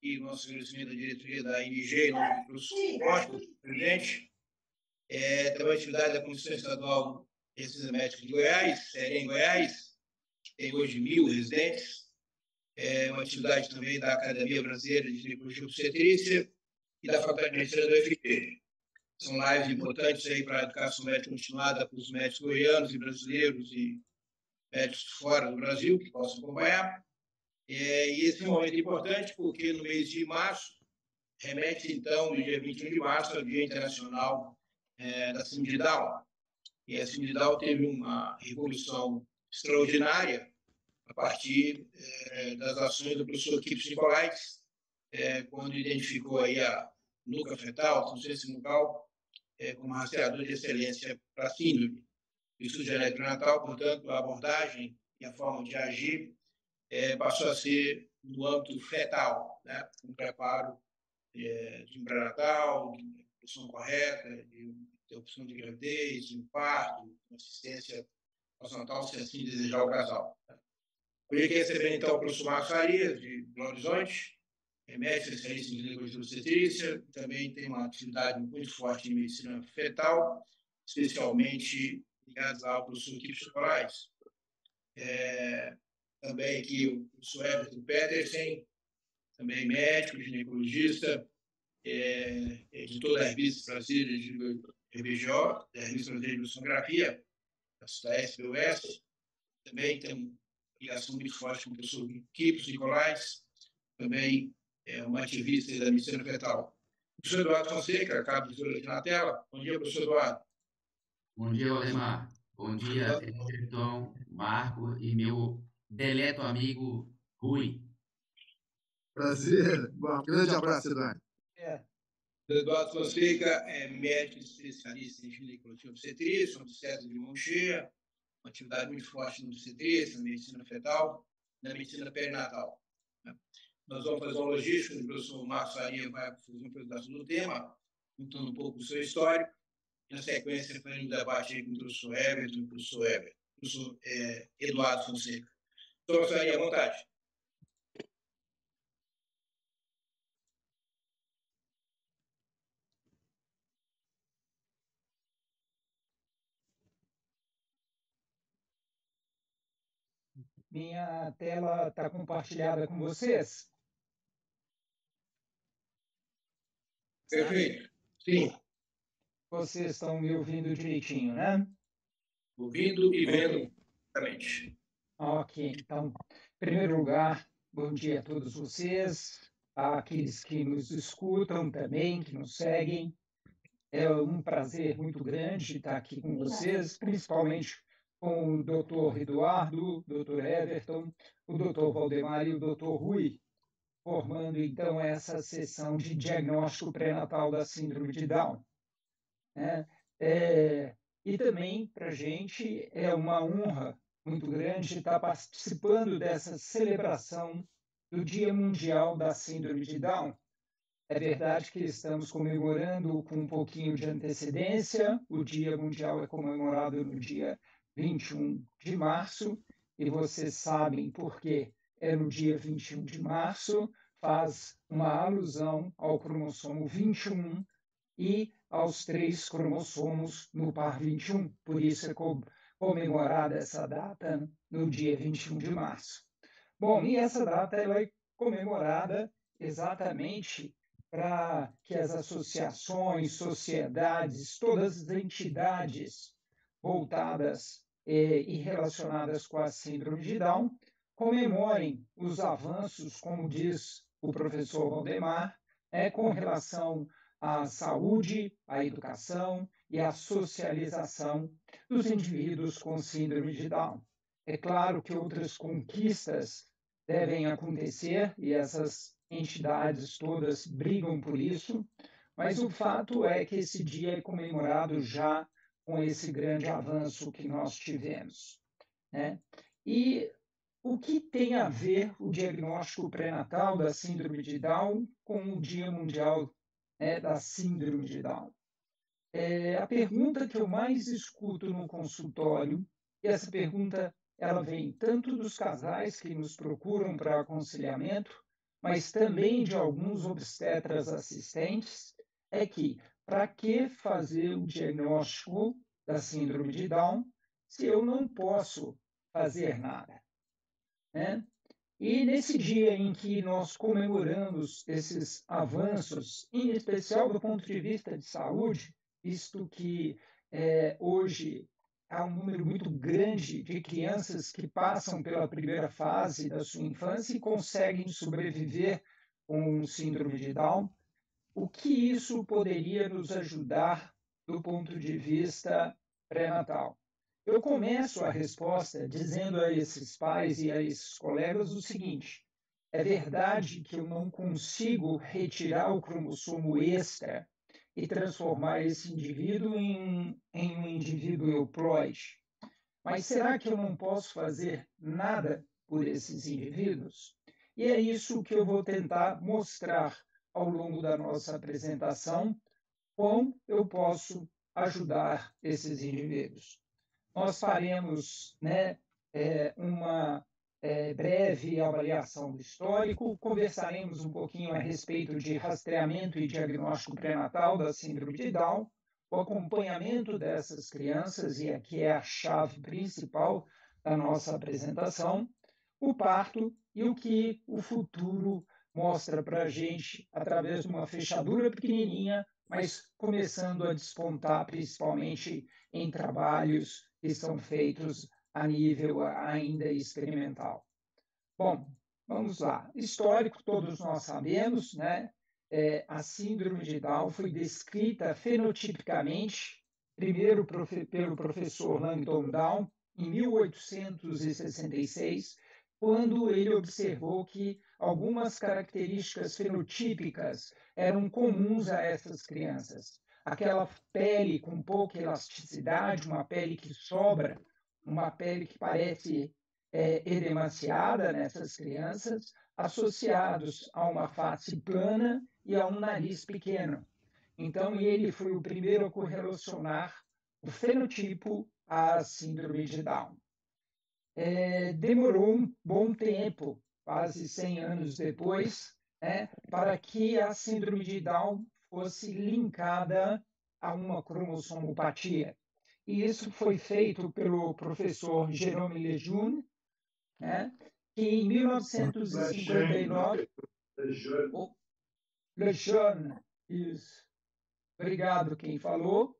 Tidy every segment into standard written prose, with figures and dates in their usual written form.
e o nosso agradecimento à diretoria da ING, em nome do professor Costa, presidente. Também a atividade da Comissão Estadual de Pesquisa Médica de Goiás, em Goiás, que tem hoje 1.000 residentes. Uma atividade também da Academia Brasileira de Ginecologia e Obstetrícia e da Faculdade de Medicina do UFT. São lives importantes aí para a educação médica continuada para os médicos goianos e brasileiros e médicos fora do Brasil que possam acompanhar. E esse é um momento importante porque no mês de março, remete então, no dia 21 de março, ao Dia Internacional da Síndrome de Down. E a Síndrome de Down teve uma revolução extraordinária a partir das ações do professor Kipps Nicolaides, quando identificou aí a nuca fetal, a transferência nucal, como rastreador de excelência para a síndrome. O estudo genético pré-natal, portanto, a abordagem e a forma de agir passou a ser no âmbito fetal, né? Um preparo de um pré-natal, de opção correta, de opção de gravidez, de parto, assistência pós-natal, se assim desejar o casal. Hoje aqui receber, então, o professor Marcos Farias, de Belo Horizonte, mestre especialista em ginecologia e obstetrícia, também tem uma atividade muito forte em medicina fetal, especialmente ligados ao professor Kipps Nicolaides. Também aqui o professor Everton Petersen, também médico, ginecologista, editor da revista brasileira de RBGO, da revista brasileira de Ultrassonografia, da SBUS. Também tem uma ligação muito forte com o professor Kipps Nicolaides, também uma ativista da medicina fetal. O professor Eduardo Fonseca, acaba de ver aqui na tela. Bom dia, professor Eduardo. Bom dia, Waldemar. Bom dia, Everton, Marco e meu deleto amigo Rui. Prazer. Bom, grande abraço, Eduardo. Eduardo Fonseca é médico especialista em ginecologia e obstetrícia, obstetra de mão cheia, uma atividade muito forte no obstetrícia, na medicina fetal, na medicina perinatal. Nós vamos fazer uma logística, o professor Marcos Faria vai fazer uma apresentação do tema, contando um pouco do seu histórico, e na sequência faremos um debate aí com o professor Everton e o professor Eduardo Fonseca. Professor Faria, à vontade. Minha tela está compartilhada com vocês? Perfeito. Sim. Vocês estão me ouvindo direitinho, né? Ouvindo e vendo corretamente. Ok. Então, em primeiro lugar, bom dia a todos vocês, àqueles que nos escutam também, que nos seguem. É um prazer muito grande estar aqui com vocês, principalmente com o Dr. Eduardo, o Dr. Everton, o Dr. Valdemar e o Dr. Rui, formando, então, essa sessão de diagnóstico pré-natal da síndrome de Down. E também, para a gente, é uma honra muito grande estar participando dessa celebração do Dia Mundial da Síndrome de Down. É verdade que estamos comemorando com um pouquinho de antecedência. O Dia Mundial é comemorado no dia 21 de março, e vocês sabem por que é no dia 21 de março, faz uma alusão ao cromossomo 21 e aos 3 cromossomos no par 21. Por isso é comemorada essa data no dia 21 de março. Bom, e essa data ela é comemorada exatamente para que as associações, sociedades, todas as entidades voltadas e relacionadas com a síndrome de Down comemorem os avanços, como diz o professor Valdemar, com relação à saúde, à educação e à socialização dos indivíduos com síndrome de Down. É claro que outras conquistas devem acontecer e essas entidades todas brigam por isso, mas o fato é que esse dia é comemorado já com esse grande avanço que nós tivemos, né? E o que tem a ver o diagnóstico pré-natal da síndrome de Down com o Dia Mundial, da Síndrome de Down? A pergunta que eu mais escuto no consultório, e essa pergunta ela vem tanto dos casais que nos procuram para aconselhamento, mas também de alguns obstetras assistentes, é que para que fazer o diagnóstico da síndrome de Down se eu não posso fazer nada, né? E nesse dia em que nós comemoramos esses avanços, em especial do ponto de vista de saúde, visto que hoje há um número muito grande de crianças que passam pela primeira fase da sua infância e conseguem sobreviver com síndrome de Down, o que isso poderia nos ajudar do ponto de vista pré-natal? Eu começo a resposta dizendo a esses pais e a esses colegas o seguinte: é verdade que eu não consigo retirar o cromossomo extra e transformar esse indivíduo em um indivíduo euploide. Mas será que eu não posso fazer nada por esses indivíduos? E é isso que eu vou tentar mostrar ao longo da nossa apresentação, como eu posso ajudar esses indivíduos. Nós faremos uma breve avaliação do histórico, conversaremos um pouquinho a respeito de rastreamento e diagnóstico pré-natal da síndrome de Down, o acompanhamento dessas crianças, e aqui é a chave principal da nossa apresentação, o parto e o que o futuro mostra para a gente através de uma fechadura pequenininha, mas começando a despontar principalmente em trabalhos que são feitos a nível ainda experimental. Bom, vamos lá. Histórico, todos nós sabemos, né? A síndrome de Down foi descrita fenotipicamente, primeiro pelo professor Langdon Down, em 1866, quando ele observou que algumas características fenotípicas eram comuns a essas crianças. Aquela pele com pouca elasticidade, uma pele que sobra, uma pele que parece edemaciada nessas crianças, associados a uma face plana e a um nariz pequeno. Então, ele foi o primeiro a correlacionar o fenotipo à síndrome de Down. Demorou um bom tempo, quase 100 anos depois, para que a síndrome de Down fosse linkada a uma cromossomopatia. E isso foi feito pelo professor Jérôme Lejeune, que em 1959... Lejeune, isso. Obrigado quem falou.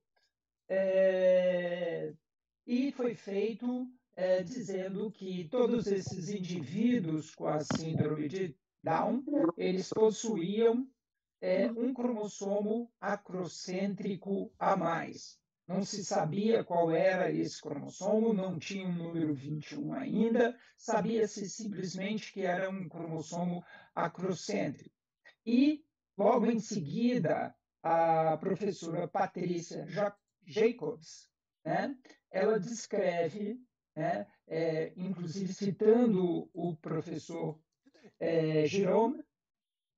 E foi feito dizendo que todos esses indivíduos com a síndrome de Down, eles possuíam um cromossomo acrocêntrico a mais. Não se sabia qual era esse cromossomo, não tinha o número 21 ainda, sabia-se simplesmente que era um cromossomo acrocêntrico. E, logo em seguida, a professora Patrícia Jacobs, ela descreve, inclusive citando o professor Jérôme,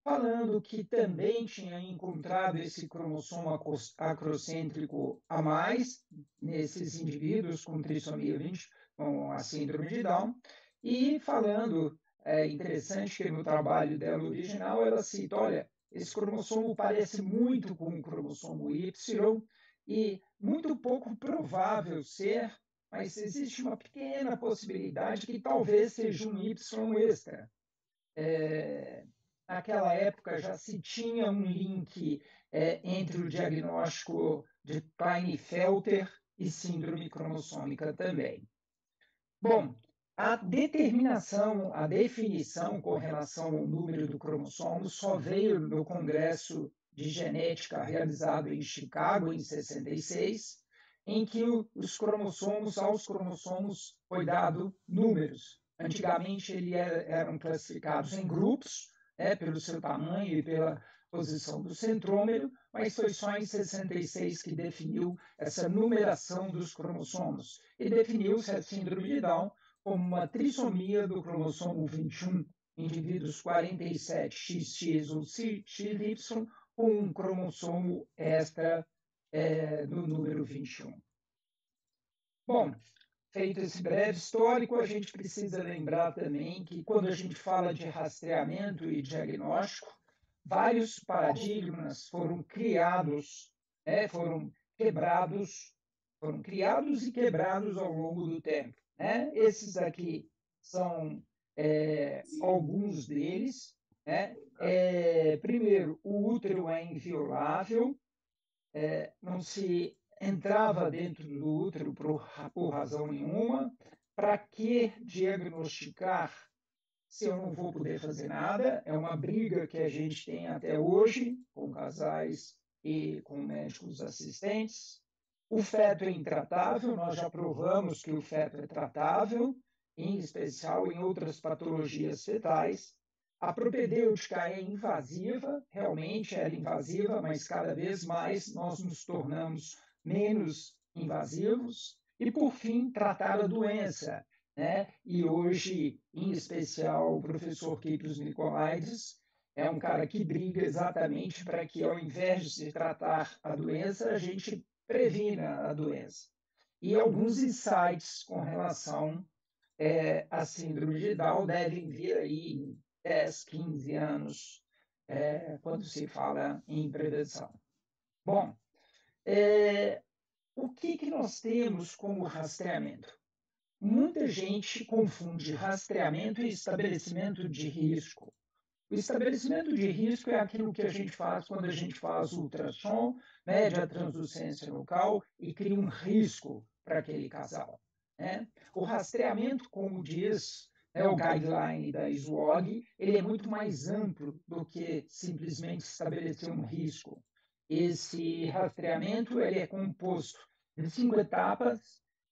falando que também tinha encontrado esse cromossomo acrocêntrico a mais nesses indivíduos com trissomia 20, com a síndrome de Down, e falando, interessante que no trabalho dela original ela cita, olha, esse cromossomo parece muito com o cromossomo Y e muito pouco provável ser, mas existe uma pequena possibilidade que talvez seja um Y extra. Naquela época já se tinha um link entre o diagnóstico de Klinefelter e síndrome cromossômica também. Bom, a determinação, a definição com relação ao número do cromossomo só veio no Congresso de Genética realizado em Chicago, em 66, em que aos cromossomos foi dado números. Antigamente, eles eram classificados em grupos, pelo seu tamanho e pela posição do centrômero, mas foi só em 66 que definiu essa numeração dos cromossomos. E definiu-se a síndrome de Down como uma trissomia do cromossomo 21, indivíduos 47XX ou XY, com um cromossomo extra do número 21. Bom, feito esse breve histórico, a gente precisa lembrar também que quando a gente fala de rastreamento e diagnóstico, vários paradigmas foram criados, né, foram criados e quebrados ao longo do tempo, né? Esses aqui são alguns deles, né? Primeiro, o útero é inviolável, não se entrava dentro do útero por razão nenhuma. Para que diagnosticar se eu não vou poder fazer nada? É uma briga que a gente tem até hoje com casais e com médicos assistentes. O feto é intratável, nós já provamos que o feto é tratável, em especial em outras patologias fetais. A propedêutica é invasiva, realmente era invasiva, mas cada vez mais nós nos tornamos menos invasivos. E, por fim, tratar a doença, né? E hoje, em especial, o professor Kyprios Nicolaides é um cara que briga exatamente para que, ao invés de se tratar a doença, a gente previna a doença. E alguns insights com relação à síndrome de Down devem vir aí em 10, 15 anos, quando se fala em prevenção. Bom, o que nós temos como rastreamento? Muita gente confunde rastreamento e estabelecimento de risco. O estabelecimento de risco é aquilo que a gente faz quando a gente faz ultrassom, mede a translucência local e cria um risco para aquele casal, né? O rastreamento, como diz o guideline da SWOG, ele é muito mais amplo do que simplesmente estabelecer um risco. Esse rastreamento ele é composto de 5 etapas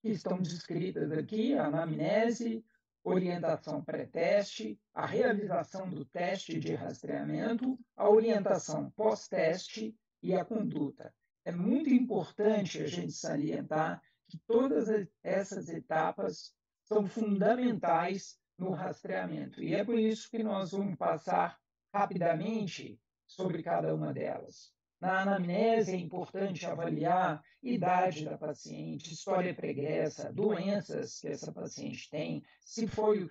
que estão descritas aqui: a anamnese, orientação pré-teste, a realização do teste de rastreamento, a orientação pós-teste e a conduta. É muito importante a gente salientar que todas essas etapas são fundamentais no rastreamento. E é por isso que nós vamos passar rapidamente sobre cada uma delas. Na anamnese é importante avaliar idade da paciente, história pregressa, doenças que essa paciente tem, se foi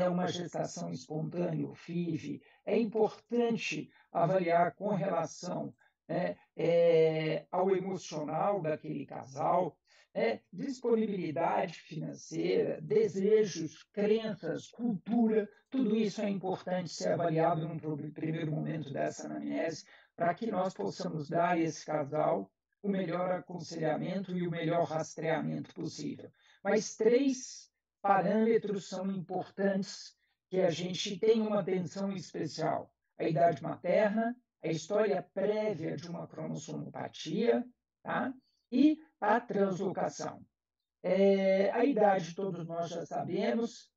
uma gestação espontânea ou FIV. É importante avaliar com relação ao emocional daquele casal, disponibilidade financeira, desejos, crenças, cultura, tudo isso é importante ser avaliado no primeiro momento dessa anamnese, para que nós possamos dar a esse casal o melhor aconselhamento e o melhor rastreamento possível. Mas 3 parâmetros são importantes que a gente tem uma atenção especial: a idade materna, a história prévia de uma cromossomopatia, tá? E a translocação. A idade todos nós já sabemos.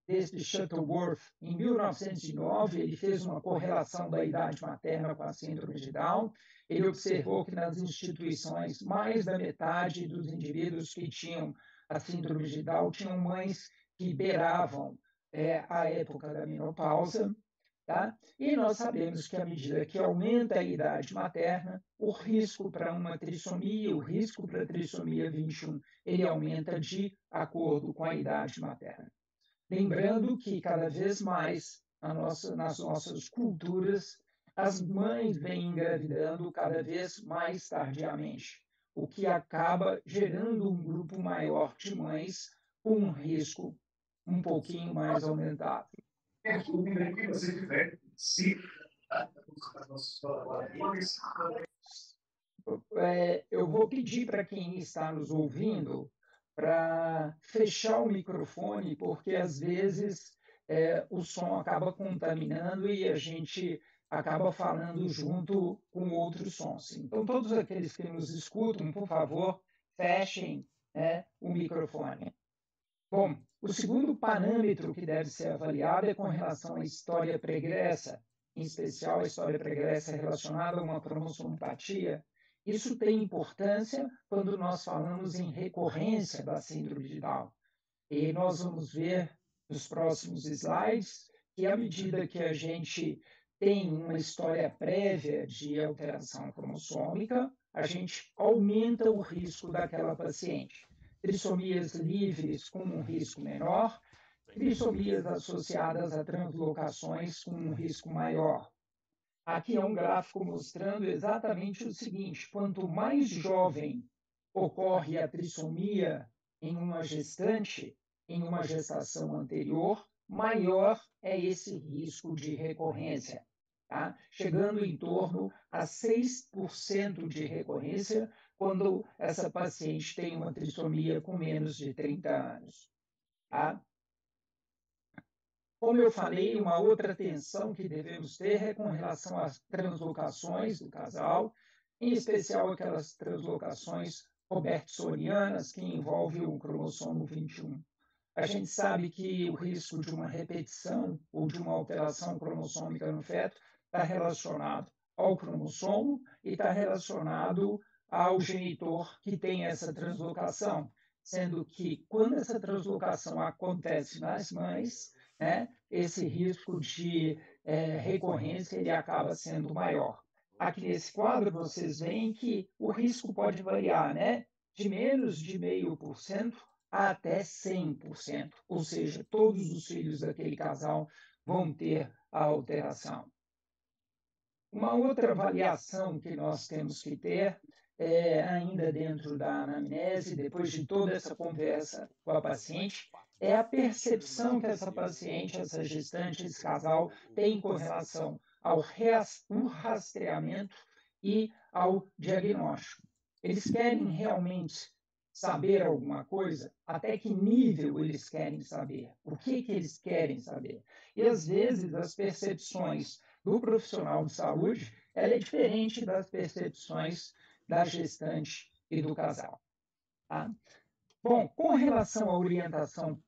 Desde Shuttleworth, em 1909, ele fez uma correlação da idade materna com a síndrome de Down. Ele observou que nas instituições, mais da metade dos indivíduos que tinham a síndrome de Down tinham mães que beiravam a época da menopausa. Tá? E nós sabemos que, à medida que aumenta a idade materna, o risco para uma trissomia, o risco para a trissomia 21, ele aumenta de acordo com a idade materna. Lembrando que, cada vez mais, nas nossas culturas, as mães vêm engravidando cada vez mais tardiamente, o que acaba gerando um grupo maior de mães com um risco um pouquinho mais aumentado. Eu vou pedir para quem está nos ouvindo para fechar o microfone, porque às vezes o som acaba contaminando e a gente acaba falando junto com outros sons. Então, todos aqueles que nos escutam, por favor, fechem o microfone. Bom, o segundo parâmetro que deve ser avaliado é com relação à história pregressa, em especial a história pregressa relacionada a uma cromossomopatia. Isso tem importância quando nós falamos em recorrência da síndrome de Down. E nós vamos ver nos próximos slides que, à medida que a gente tem uma história prévia de alteração cromossômica, a gente aumenta o risco daquela paciente. trissomias livres com um risco menor, trissomias associadas a translocações com um risco maior. Aqui é um gráfico mostrando exatamente o seguinte: quanto mais jovem ocorre a trissomia em uma gestante, em uma gestação anterior, maior é esse risco de recorrência, tá? Chegando em torno a 6% de recorrência quando essa paciente tem uma trissomia com menos de 30 anos. Tá? Como eu falei, uma outra atenção que devemos ter é com relação às translocações do casal, em especial aquelas translocações robertsonianas que envolvem o cromossomo 21. A gente sabe que o risco de uma repetição ou de uma alteração cromossômica no feto está relacionado ao cromossomo e está relacionado ao genitor que tem essa translocação, sendo que quando essa translocação acontece nas mães, né, esse risco de recorrência ele acaba sendo maior. Aqui nesse quadro vocês veem que o risco pode variar, né, de menos de 0,5% a até 100%, ou seja, todos os filhos daquele casal vão ter a alteração. Uma outra avaliação que nós temos que ter, ainda dentro da anamnese, depois de toda essa conversa com a paciente, é a percepção que essa paciente, essa gestante, esse casal tem com relação ao rastreamento e ao diagnóstico. Eles querem realmente saber alguma coisa? Até que nível eles querem saber? O que eles querem saber? E, às vezes, as percepções do profissional de saúde ela é diferente das percepções da gestante e do casal. Tá? Bom, com relação à orientação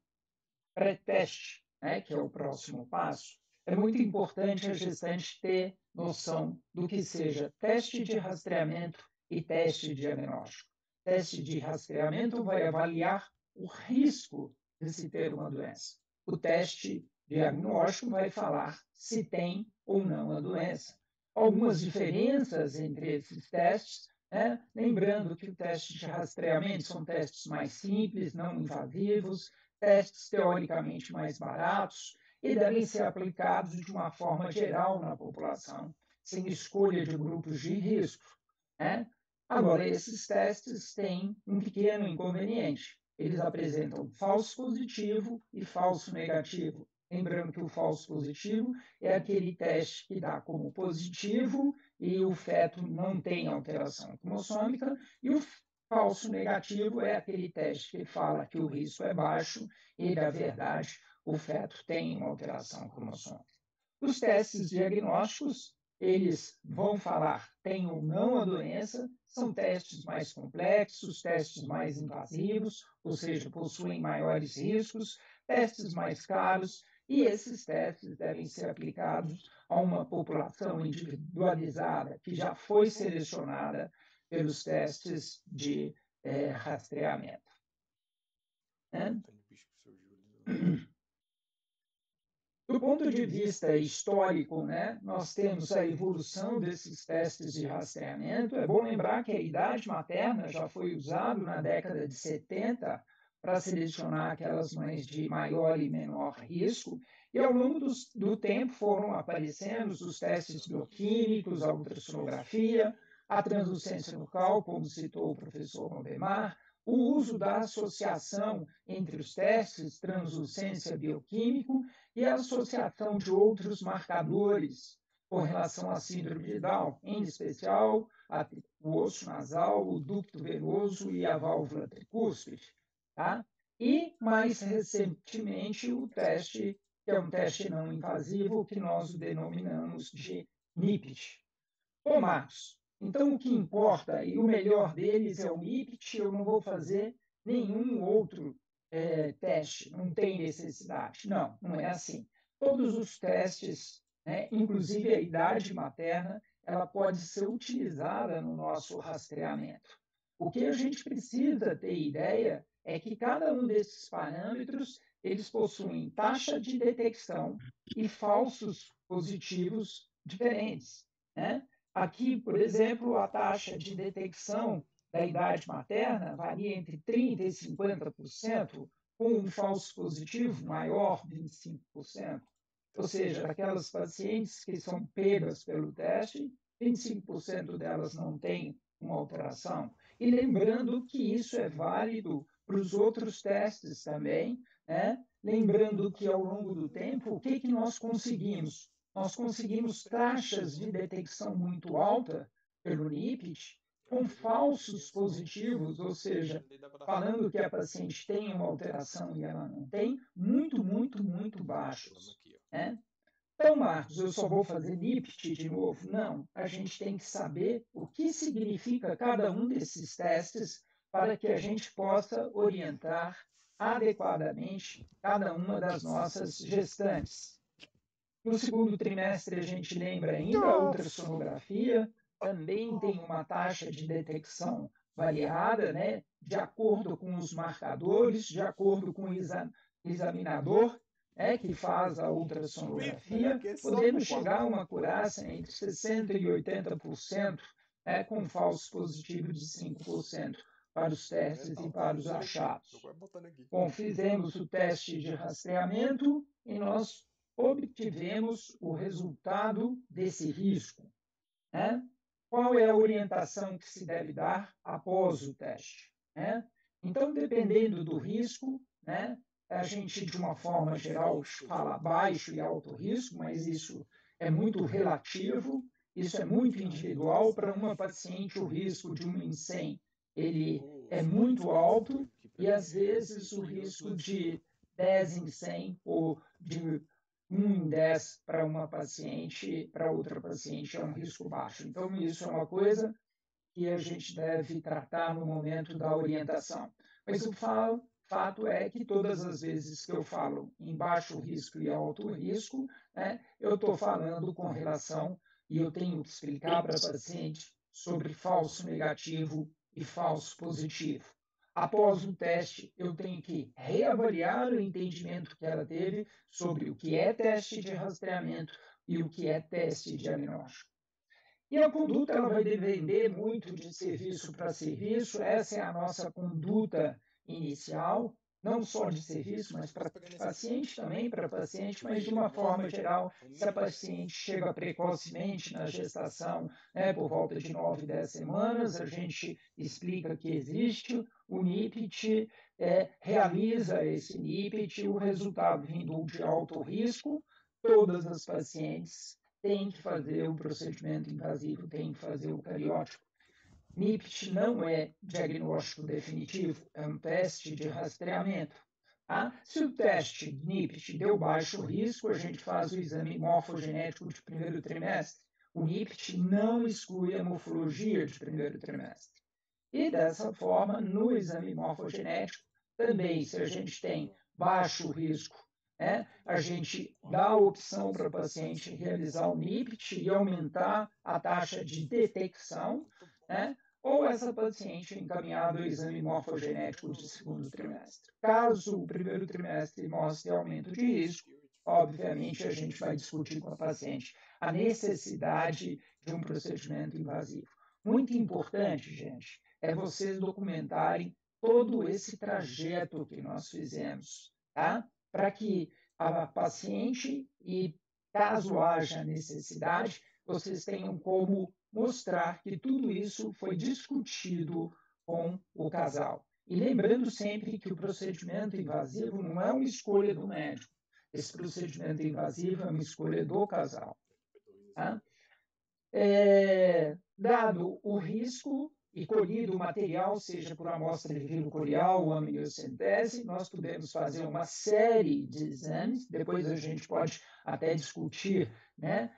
pré-teste, né, que é o próximo passo, é muito importante a gestante ter noção do que seja teste de rastreamento e teste de diagnóstico. Teste de rastreamento vai avaliar o risco de se ter uma doença. O teste diagnóstico vai falar se tem ou não a doença. Algumas diferenças entre esses testes, né? Lembrando que o teste de rastreamento são testes mais simples, não invasivos, testes teoricamente mais baratos e devem ser aplicados de uma forma geral na população, sem escolha de grupos de risco, né? Agora, esses testes têm um pequeno inconveniente. Eles apresentam falso positivo e falso negativo. Lembrando que o falso positivo é aquele teste que dá como positivo e o feto não tem alteração cromossômica, e o falso negativo é aquele teste que fala que o risco é baixo e, na verdade, o feto tem uma alteração cromossômica. Os testes diagnósticos, eles vão falar tem ou não a doença, são testes mais complexos, testes mais invasivos, ou seja, possuem maiores riscos, testes mais caros, e esses testes devem ser aplicados a uma população individualizada, que já foi selecionada pelos testes de rastreamento. Né? Do ponto de vista histórico, né, nós temos a evolução desses testes de rastreamento. É bom lembrar que a idade materna já foi usado na década de 70 para selecionar aquelas mães de maior e menor risco, e ao longo do tempo foram aparecendo os testes bioquímicos, a ultrassonografia, a translucência nucal, como citou o professor Valdemar, o uso da associação entre os testes translucência bioquímico e a associação de outros marcadores com relação à síndrome de Down, em especial o osso nasal, o ducto venoso e a válvula tricúspide. Tá? E, mais recentemente, o teste, que é um teste não invasivo, que nós denominamos de NIPT. Ô, Marcos, então o que importa, e o melhor deles é o NIPT, eu não vou fazer nenhum outro teste, não tem necessidade. Não, não é assim. Todos os testes, né, inclusive a idade materna, ela pode ser utilizada no nosso rastreamento. O que a gente precisa ter ideia é que cada um desses parâmetros, eles possuem taxa de detecção e falsos positivos diferentes, né? Aqui, por exemplo, a taxa de detecção da idade materna varia entre 30% e 50%, com um falso positivo maior, 25%. Ou seja, aquelas pacientes que são pegas pelo teste, 25% delas não têm uma alteração. E lembrando que isso é válido para os outros testes também, né? Lembrando que ao longo do tempo, o que nós conseguimos? Nós conseguimos taxas de detecção muito alta pelo NIPT, com falsos positivos, ou seja, falando que a paciente tem uma alteração e ela não tem, muito baixos. Né? Então, Marcos, eu só vou fazer NIPT de novo? Não, a gente tem que saber o que significa cada um desses testes para que a gente possa orientar adequadamente cada uma das nossas gestantes. No segundo trimestre, a gente lembra ainda a ultrassonografia, também tem uma taxa de detecção variada, né, de acordo com os marcadores, de acordo com o examinador, que faz a ultrassonografia, podemos chegar a uma acurácia entre 60% e 80%, com falso positivo de 5% para os testes e para os achados. Bom, fizemos o teste de rastreamento e nós obtivemos o resultado desse risco. Né? Qual é a orientação que se deve dar após o teste? Né? Então, dependendo do risco, né, a gente, de uma forma geral, fala baixo e alto risco, mas isso é muito relativo, isso é muito individual. Para uma paciente, o risco de 1 em 100 ele é muito alto, e às vezes o risco de 10 em 100 ou de 1 em 10 para uma paciente, para outra paciente é um risco baixo. Então, isso é uma coisa que a gente deve tratar no momento da orientação. Mas o fato é que todas as vezes que eu falo em baixo risco e alto risco, né, eu estou falando com relação, e eu tenho que explicar para a paciente sobre falso negativo e falso positivo. Após o teste, eu tenho que reavaliar o entendimento que ela teve sobre o que é teste de rastreamento e o que é teste diagnóstico. E a conduta ela vai depender muito de serviço para serviço. Essa é a nossa conduta inicial, não só de serviço, mas para paciente também, para paciente, mas de uma forma geral, se a paciente chega precocemente na gestação, por volta de 9, 10 semanas, a gente explica que existe o NIPT, realiza esse NIPT, o resultado vindo de alto risco, todas as pacientes tem que fazer o procedimento invasivo, tem que fazer o cariótipo. NIPT não é diagnóstico definitivo, é um teste de rastreamento. Tá? Se o teste NIPT deu baixo risco, a gente faz o exame morfogenético de primeiro trimestre. O NIPT não exclui a morfologia de primeiro trimestre. E dessa forma, no exame morfogenético, também, se a gente tem baixo risco, a gente dá a opção para o paciente realizar o NIPT e aumentar a taxa de detecção, ou essa paciente encaminhada ao exame morfogenético de segundo trimestre. Caso o primeiro trimestre mostre aumento de risco, obviamente a gente vai discutir com a paciente a necessidade de um procedimento invasivo. Muito importante, gente, é vocês documentarem todo esse trajeto que nós fizemos, tá? Para que a paciente, e caso haja necessidade, vocês tenham como mostrar que tudo isso foi discutido com o casal. E lembrando sempre que o procedimento invasivo não é uma escolha do médico. Esse procedimento invasivo é uma escolha do casal. Tá? Dado o risco e colhido o material, seja por amostra de vírus corial ou amniocentese, nós podemos fazer uma série de exames, depois a gente pode até discutir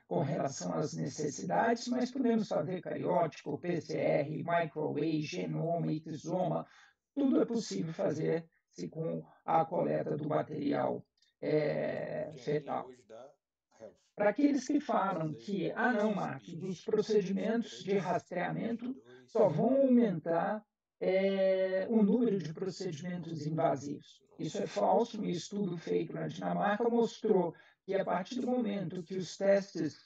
com relação às necessidades, mas podemos fazer cariótipo, PCR, microarray, genoma, exoma, tudo é possível fazer com a coleta do material fetal. Para aqueles que falam que, não, Marcos, os procedimentos de rastreamento só vão aumentar o número de procedimentos invasivos. Isso é falso. Um estudo feito na Dinamarca mostrou que, a partir do momento que os testes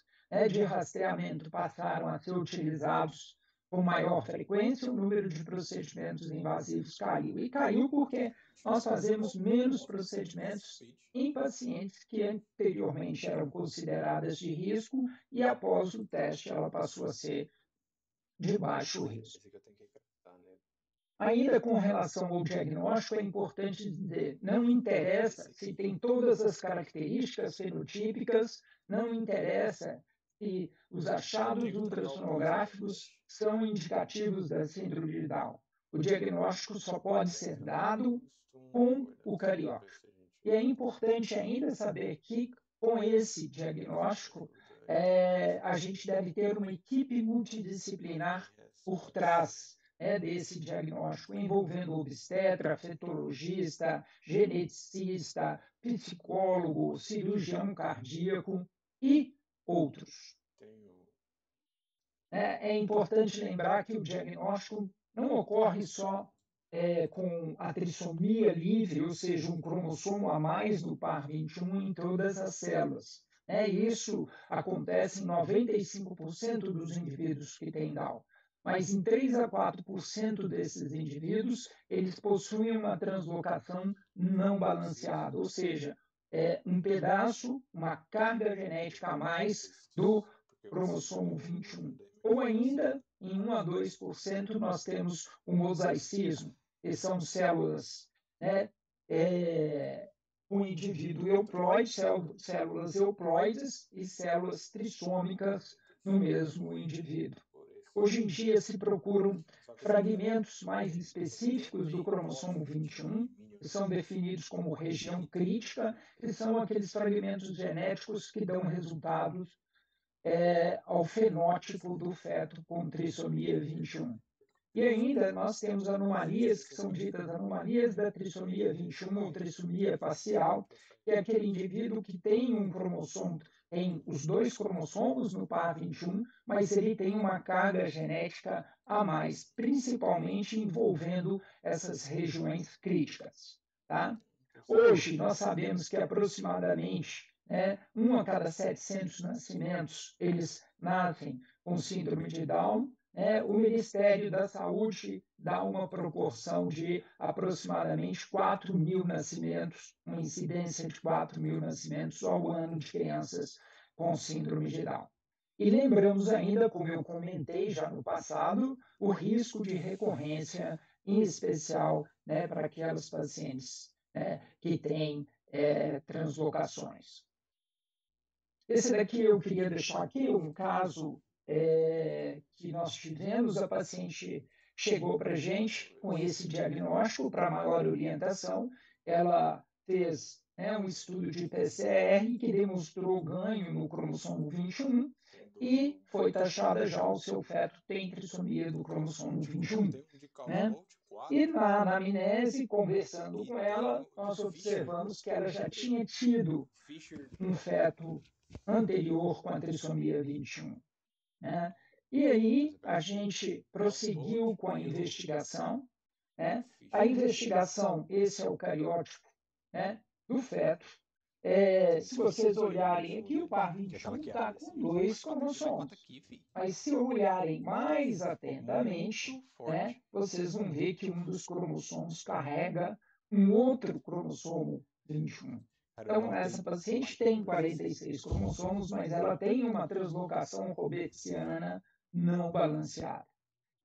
de rastreamento passaram a ser utilizados com maior frequência, o número de procedimentos invasivos caiu. E caiu porque nós fazemos menos procedimentos em pacientes que anteriormente eram consideradas de risco e após o teste ela passou a ser de baixo risco. Ainda com relação ao diagnóstico, é importante dizer, não interessa se tem todas as características fenotípicas, não interessa se os achados ultrassonográficos são indicativos da síndrome de Down. O diagnóstico só pode ser dado com o cariótipo. E é importante ainda saber que, com esse diagnóstico, a gente deve ter uma equipe multidisciplinar por trás desse diagnóstico, envolvendo obstetra, fetologista, geneticista, psicólogo, cirurgião cardíaco e outros. É importante lembrar que o diagnóstico não ocorre só com a trissomia livre, ou seja, um cromossomo a mais do par 21 em todas as células. Isso acontece em 95% dos indivíduos que têm Down. Mas em 3 a 4% desses indivíduos, eles possuem uma translocação não balanceada, ou seja, um pedaço, uma carga genética a mais do cromossomo 21. Ou ainda, em 1 a 2%, nós temos o mosaicismo, que são células, um indivíduo euploide, células euploides e células trissômicas no mesmo indivíduo. Hoje em dia se procuram fragmentos mais específicos do cromossomo 21, que são definidos como região crítica, que são aqueles fragmentos genéticos que dão resultados ao fenótipo do feto com trissomia 21. E ainda nós temos anomalias, que são ditas anomalias da trissomia 21 ou trissomia facial, que é aquele indivíduo que tem um cromossomo, tem os 2 cromossomos no par 21, mas ele tem uma carga genética a mais, principalmente envolvendo essas regiões críticas. Tá? Hoje, nós sabemos que aproximadamente 1 a cada 700 nascimentos, eles nascem com síndrome de Down. O Ministério da Saúde dá uma proporção de aproximadamente 4.000 nascimentos, uma incidência de 4.000 nascimentos ao ano de crianças com síndrome de Down. E lembramos ainda, como eu comentei já no passado, o risco de recorrência, em especial para aquelas pacientes que têm translocações. Esse daqui eu queria deixar aqui um caso que nós tivemos. A paciente chegou para a gente com esse diagnóstico para maior orientação. Ela fez um estudo de PCR que demonstrou ganho no cromossomo 21 e foi taxada já o seu feto tem trissomia do cromossomo 21. E na anamnese, conversando com ela, nós observamos que ela já tinha tido um feto anterior com a trissomia 21. E aí a gente prosseguiu com a investigação. A investigação, esse é o cariótipo do feto. Se vocês olharem aqui, o par 21 está com 2 cromossomos. Mas se olharem mais atentamente, vocês vão ver que um dos cromossomos carrega um outro cromossomo 21. Então, essa paciente tem 46 cromossomos, mas ela tem uma translocação robertsiana não balanceada.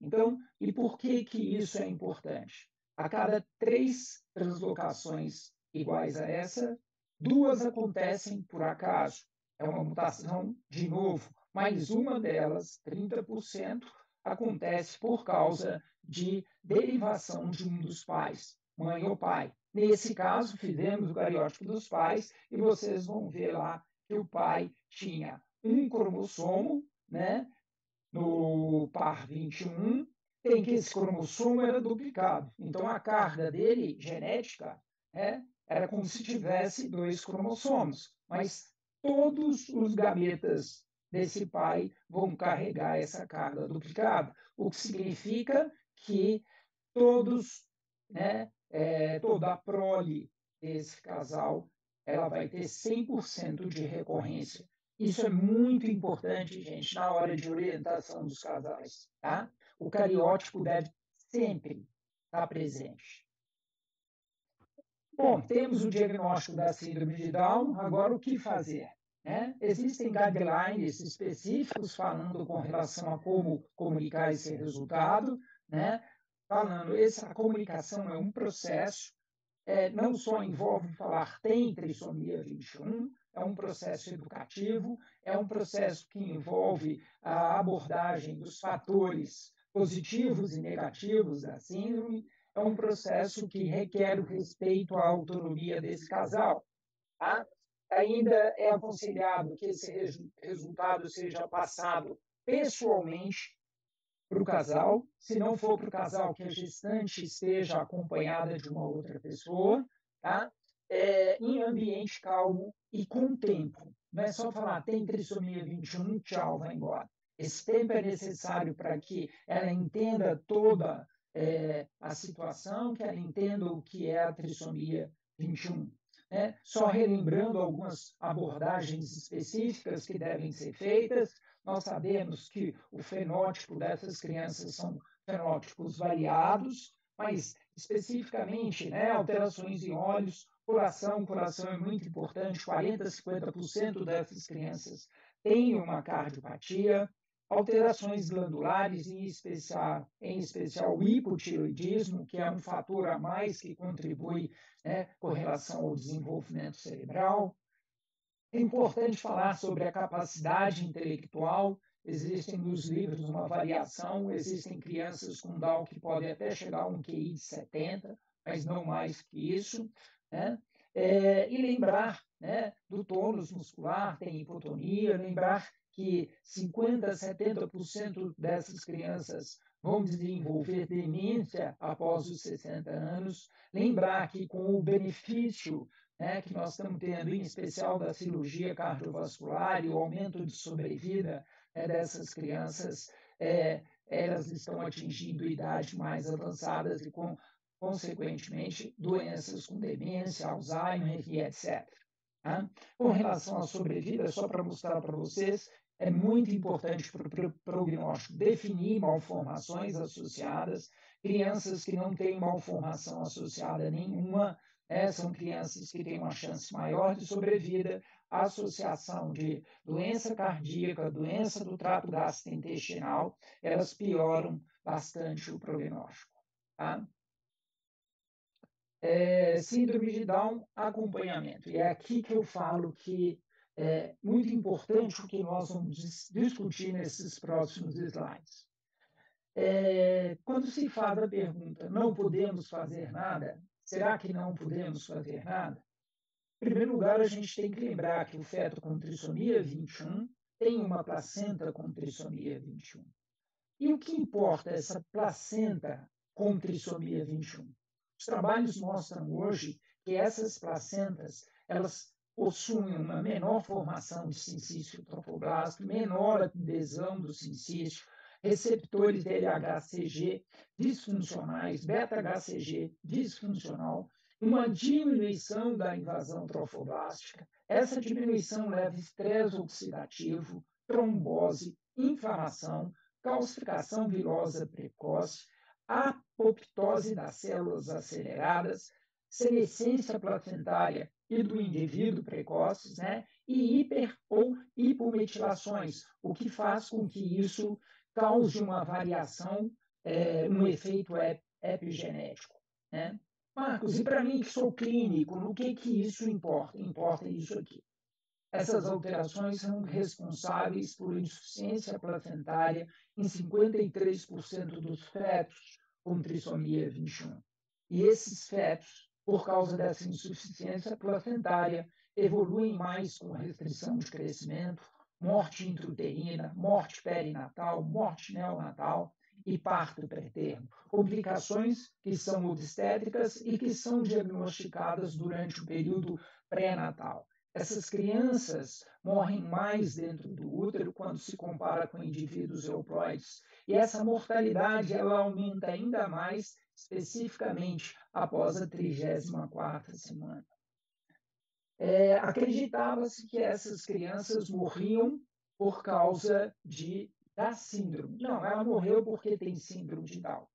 Então, e por que isso é importante? A cada 3 translocações iguais a essa, 2 acontecem por acaso. É uma mutação, de novo, mas uma delas, 30%, acontece por causa de derivação de um dos pais, mãe ou pai. Nesse caso, fizemos o cariótipo dos pais e vocês vão ver lá que o pai tinha um cromossomo, no par 21, tem que esse cromossomo era duplicado. Então, a carga dele, genética, era como se tivesse 2 cromossomos, mas todos os gametas desse pai vão carregar essa carga duplicada, o que significa que todos, toda a prole desse casal, ela vai ter 100% de recorrência. Isso é muito importante, gente, na hora de orientação dos casais, tá? O cariótipo deve sempre estar presente. Bom, temos o diagnóstico da síndrome de Down, agora o que fazer? Né? Existem guidelines específicos falando com relação a como comunicar esse resultado, né? Falando, essa comunicação é um processo, não só envolve falar tem trissomia 21, é um processo educativo, é um processo que envolve a abordagem dos fatores positivos e negativos da síndrome, é um processo que requer o respeito à autonomia desse casal. Tá? Ainda é aconselhado que esse resultado seja passado pessoalmente para o casal, se não for para o casal, que a gestante esteja acompanhada de uma outra pessoa, tá? Em ambiente calmo e com tempo. Não é só falar, tem trissomia 21, tchau, vai embora. Esse tempo é necessário para que ela entenda toda a situação, que ela entenda o que é a trissomia 21. Né? Só relembrando algumas abordagens específicas que devem ser feitas, nós sabemos que o fenótipo dessas crianças são fenótipos variados, mas especificamente, né, alterações em olhos, coração é muito importante, 40% a 50% dessas crianças têm uma cardiopatia, alterações glandulares, em especial o hipotireoidismo, que é um fator a mais que contribui, né, com relação ao desenvolvimento cerebral. É importante falar sobre a capacidade intelectual. Existem nos livros uma variação, existem crianças com Down que podem até chegar a um QI de 70, mas não mais que isso. Né? E lembrar, né, do tônus muscular, tem hipotonia, lembrar que 50% a 70% dessas crianças vão desenvolver demência após os 60 anos. Lembrar que com o benefício, né, que nós estamos tendo, em especial da cirurgia cardiovascular e o aumento de sobrevida, dessas crianças, elas estão atingindo idades mais avançadas e, consequentemente, doenças com demência, Alzheimer e etc. Tá? Com relação à sobrevida, só para mostrar para vocês, é muito importante para o prognóstico definir malformações associadas. Crianças que não têm malformação associada nenhuma, são crianças que têm uma chance maior de sobrevida. A associação de doença cardíaca, doença do trato gastrointestinal, elas pioram bastante o prognóstico. Tá? Síndrome de Down, acompanhamento. E é aqui que eu falo que é muito importante o que nós vamos discutir nesses próximos slides. Quando se faz a pergunta, não podemos fazer nada, será que não podemos fazer nada? Em primeiro lugar, a gente tem que lembrar que o feto com trissomia 21 tem uma placenta com trissomia 21. E o que importa é essa placenta com trissomia 21? Os trabalhos mostram hoje que essas placentas, elas possuem uma menor formação de sincício trofoblasto, menor adesão do sincício, receptores LHCG disfuncionais, beta-HCG disfuncional, uma diminuição da invasão trofoblástica. Essa diminuição leva a estresse oxidativo, trombose, inflamação, calcificação vilosa precoce, apoptose das células aceleradas, senescência placentária e do indivíduo precoces, né? E hiper ou hipometilações, o que faz com que isso cause uma variação, um efeito epigenético. Né? Marcos, e para mim que sou clínico, no que isso importa? Importa isso aqui. Essas alterações são responsáveis por insuficiência placentária em 53% dos fetos com trissomia 21. E esses fetos, por causa dessa insuficiência placentária, evoluem mais com restrição de crescimento, morte intrauterina, morte perinatal, morte neonatal e parto pré-termo. Complicações que são obstétricas e que são diagnosticadas durante o período pré-natal. Essas crianças morrem mais dentro do útero quando se compara com indivíduos euploides. E essa mortalidade ela aumenta ainda mais, especificamente após a 34ª semana. acreditava-se que essas crianças morriam por causa da síndrome. Não, ela morreu porque tem síndrome de Down.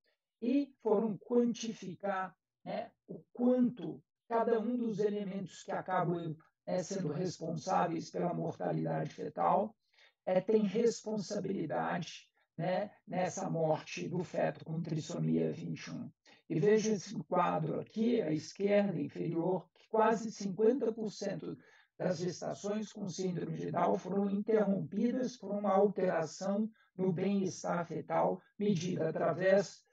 E foram quantificar, né, o quanto cada um dos elementos que acabam sendo responsáveis pela mortalidade fetal tem responsabilidade, né, nessa morte do feto com trissomia 21. E veja esse quadro aqui, à esquerda inferior, que quase 50% das gestações com síndrome de Down foram interrompidas por uma alteração no bem-estar fetal, medida através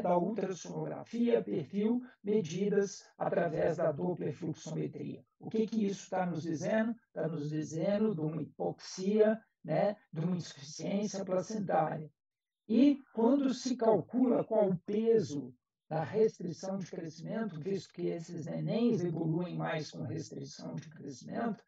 da ultrassonografia, perfil, medidas através da dopplerfluxometria. O que isso está nos dizendo? Está nos dizendo de uma hipoxia, né, de uma insuficiência placentária. E quando se calcula qual o peso da restrição de crescimento, visto que esses nenéns evoluem mais com restrição de crescimento,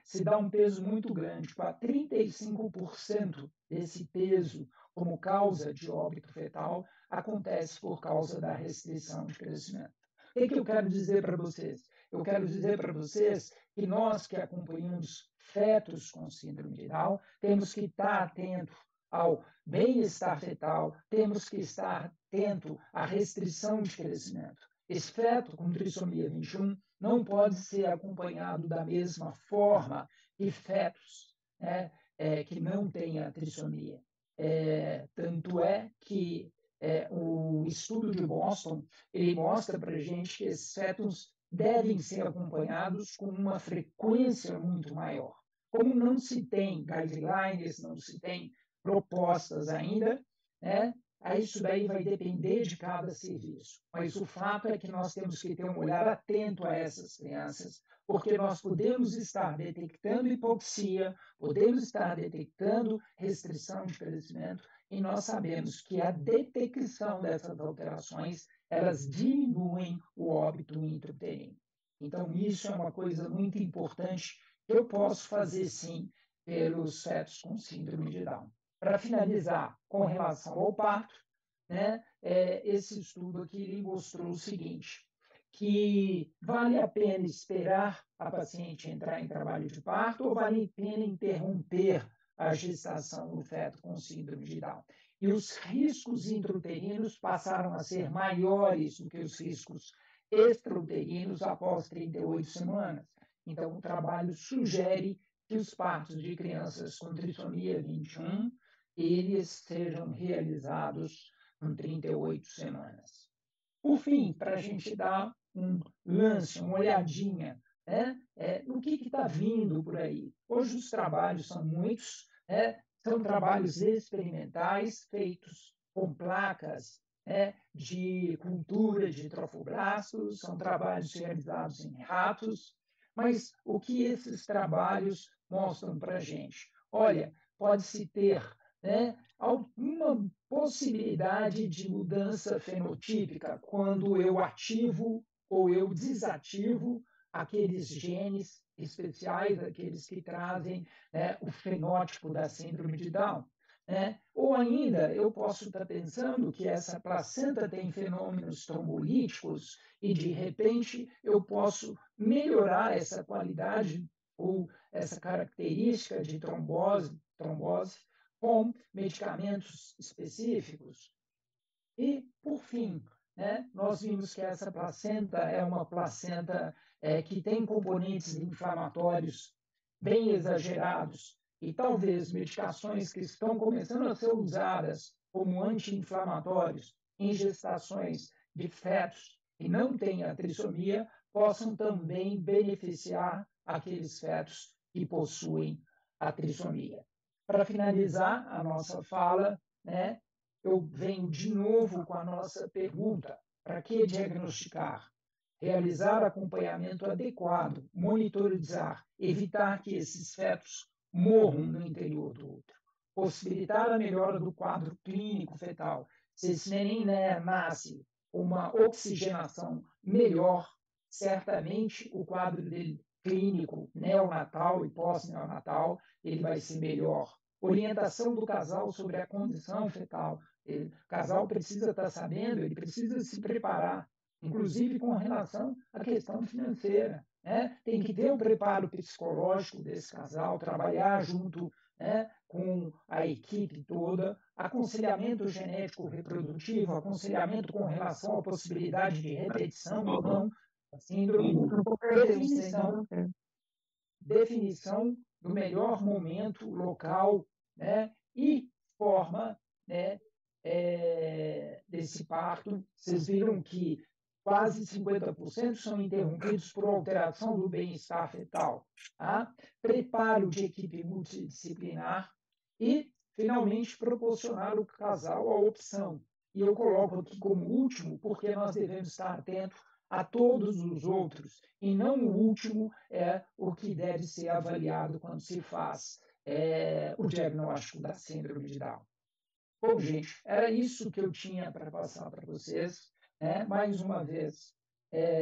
se dá um peso muito grande, para 35% desse peso como causa de óbito fetal acontece por causa da restrição de crescimento. O que eu quero dizer para vocês? Eu quero dizer para vocês que nós que acompanhamos fetos com síndrome de Down temos que estar atentos ao bem-estar fetal, temos que estar atento à restrição de crescimento. Esse feto com trissomia 21 não pode ser acompanhado da mesma forma que fetos que não têm a trissomia. Tanto é que o estudo de Boston ele mostra para a gente que esses fetos devem ser acompanhados com uma frequência muito maior. Como não se tem guidelines, não se tem propostas ainda, aí isso daí vai depender de cada serviço. Mas o fato é que nós temos que ter um olhar atento a essas crianças, porque nós podemos estar detectando hipoxia, podemos estar detectando restrição de crescimento, e nós sabemos que a detecção dessas alterações, elas diminuem o óbito intrauterino. Então, isso é uma coisa muito importante que eu posso fazer, sim, pelos fetos com síndrome de Down. Para finalizar, com relação ao parto, esse estudo aqui mostrou o seguinte, que vale a pena esperar a paciente entrar em trabalho de parto ou vale a pena interromper a gestação do feto com síndrome de Down. E os riscos intrauterinos passaram a ser maiores do que os riscos extrauterinos após 38 semanas. Então, o trabalho sugere que os partos de crianças com trissomia 21 eles sejam realizados com 38 semanas. Por fim, para a gente dar um lance, uma olhadinha no que está vindo por aí. Hoje os trabalhos são muitos, são trabalhos experimentais feitos com placas de cultura de trofoblastos, são trabalhos realizados em ratos, mas o que esses trabalhos mostram para a gente? Olha, pode-se ter alguma possibilidade de mudança fenotípica quando eu ativo ou eu desativo aqueles genes especiais, aqueles que trazem o fenótipo da síndrome de Down. Ou ainda, eu posso estar pensando que essa placenta tem fenômenos trombolíticos e, de repente, eu posso melhorar essa qualidade ou essa característica de trombose com medicamentos específicos. E, por fim, nós vimos que essa placenta é uma placenta que tem componentes inflamatórios bem exagerados e talvez medicações que estão começando a ser usadas como anti-inflamatórios em gestações de fetos que não têm a trissomia possam também beneficiar aqueles fetos que possuem a trissomia. Para finalizar a nossa fala, eu venho de novo com a nossa pergunta: para que diagnosticar? Realizar acompanhamento adequado, monitorizar, evitar que esses fetos morram no interior do útero, possibilitar a melhora do quadro clínico fetal. Se esse neném nasce com uma oxigenação melhor, certamente o quadro dele clínico neonatal e pós-neonatal ele vai ser melhor. Orientação do casal sobre a condição fetal. O casal precisa estar sabendo, ele precisa se preparar inclusive com relação à questão financeira, né? Tem que ter o preparo psicológico desse casal, trabalhar junto, né, com a equipe toda, aconselhamento genético reprodutivo, aconselhamento com relação à possibilidade de repetição ou não da síndrome, definição do melhor momento local, né, e forma, né, desse parto. Vocês viram que quase 50% são interrompidos por alteração do bem-estar fetal. Tá? Preparo de equipe multidisciplinar e, finalmente, proporcionar ao casal a opção. E eu coloco aqui como último, porque nós devemos estar atentos a todos os outros, e não o último é o que deve ser avaliado quando se faz o diagnóstico da síndrome de Down. Bom, gente, era isso que eu tinha para passar para vocês. Né? Mais uma vez,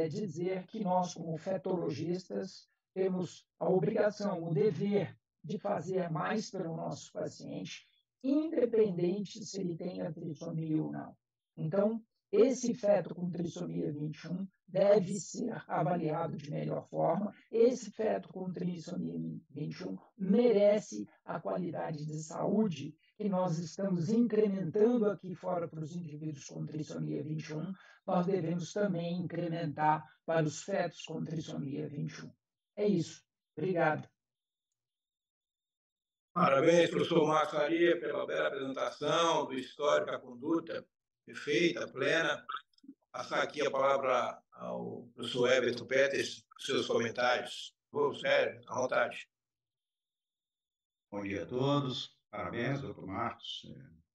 dizer que nós, como fetologistas, temos a obrigação, o dever de fazer mais pelo nosso paciente, independente se ele tem a trissomia ou não. Então, esse feto com trissomia 21 deve ser avaliado de melhor forma. Esse feto com trissomia 21 merece a qualidade de saúde que nós estamos incrementando aqui fora para os indivíduos com trissomia 21, nós devemos também incrementar para os fetos com trissomia 21. É isso. Obrigado. Parabéns, professor Marcos Faria, pela bela apresentação do histórico da conduta, perfeita, plena. Passar aqui a palavra ao professor Everton Peters, seus comentários. Sério, à vontade. Bom dia a todos. Parabéns, doutor Marcos.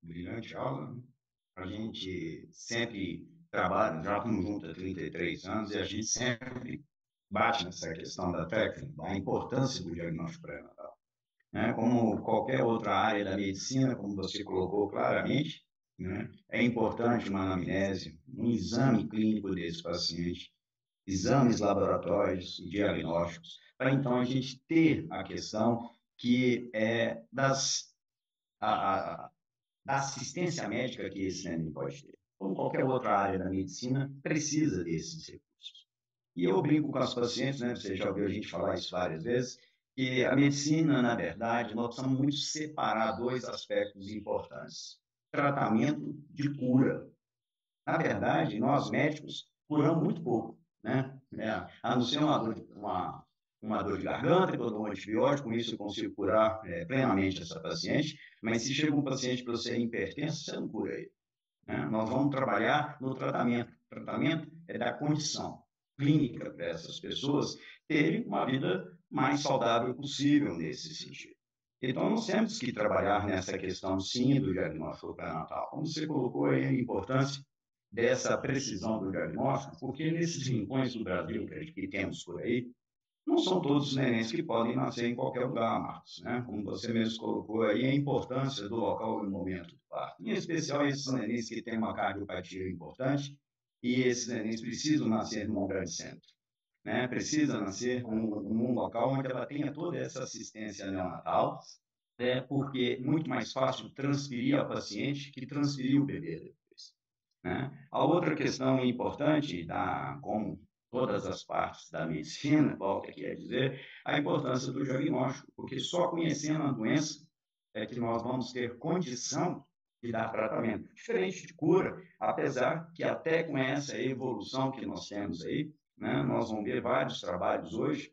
Brilhante aula. A gente sempre trabalha, já estamos juntos há 33 anos, e a gente sempre bate nessa questão da técnica, da importância do diagnóstico pré-natal. Né? Como qualquer outra área da medicina, como você colocou claramente, né? É importante uma anamnese, um exame clínico desse paciente, exames laboratórios e diagnósticos, para então a gente ter a questão que é da assistência médica que esse neném pode ter. Como qualquer outra área da medicina, precisa desses recursos. E eu brinco com as pacientes, né? Você já ouviu a gente falar isso várias vezes, que a medicina, na verdade, nós precisamos muito separar dois aspectos importantes. Tratamento de cura. Na verdade, nós médicos curamos muito pouco, né? A não ser uma dor de garganta, que eu dou um antibiótico, com isso eu consigo curar plenamente essa paciente, mas se chega um paciente para você hipertenso, você não cura ele. Né? Nós vamos trabalhar no tratamento. O tratamento é dar condição clínica para essas pessoas terem uma vida mais saudável possível nesse sentido. Então, nós temos que trabalhar nessa questão, sim, do diagnóstico pré-natal. Como você colocou aí a importância dessa precisão do diagnóstico, porque nesses rincões do Brasil que temos por aí, não são todos os nenéns que podem nascer em qualquer lugar, Marcos, né? Como você mesmo colocou aí, a importância do local e do momento do parto. Em especial esses nenéns que têm uma cardiopatia importante, e esses nenéns precisam nascer num grande centro. Né? Precisa nascer num local onde ela tenha toda essa assistência neonatal, porque é muito mais fácil transferir ao paciente que transferir o bebê depois. Né? A outra questão importante, como todas as partes da medicina, volta aqui a dizer, a importância do diagnóstico, porque só conhecendo a doença é que nós vamos ter condição de dar tratamento. Diferente de cura, apesar que até com essa evolução que nós temos aí, né, nós vamos ver vários trabalhos hoje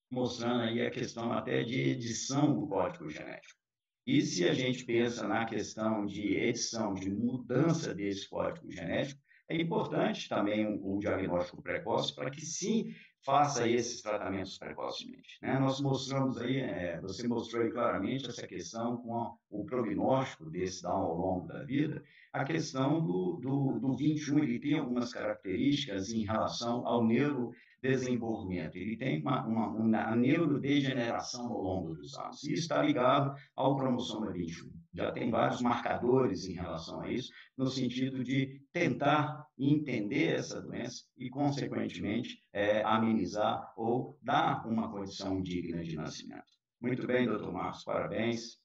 mostrando aí a questão até de edição do código genético. E se a gente pensa na questão de edição, de mudança desse código genético, é importante também um diagnóstico precoce para que sim faça esses tratamentos precocemente. Né? Nós mostramos aí, você mostrou aí claramente essa questão com o prognóstico desse Down ao longo da vida, a questão do 21, ele tem algumas características em relação ao neurodesenvolvimento. Ele tem uma neurodegeneração ao longo dos anos. Isso está ligado ao cromossoma 21. Já tem vários marcadores em relação a isso, no sentido de tentar entender essa doença e, consequentemente, amenizar ou dar uma condição digna de nascimento. Muito bem, doutor Marcos, parabéns.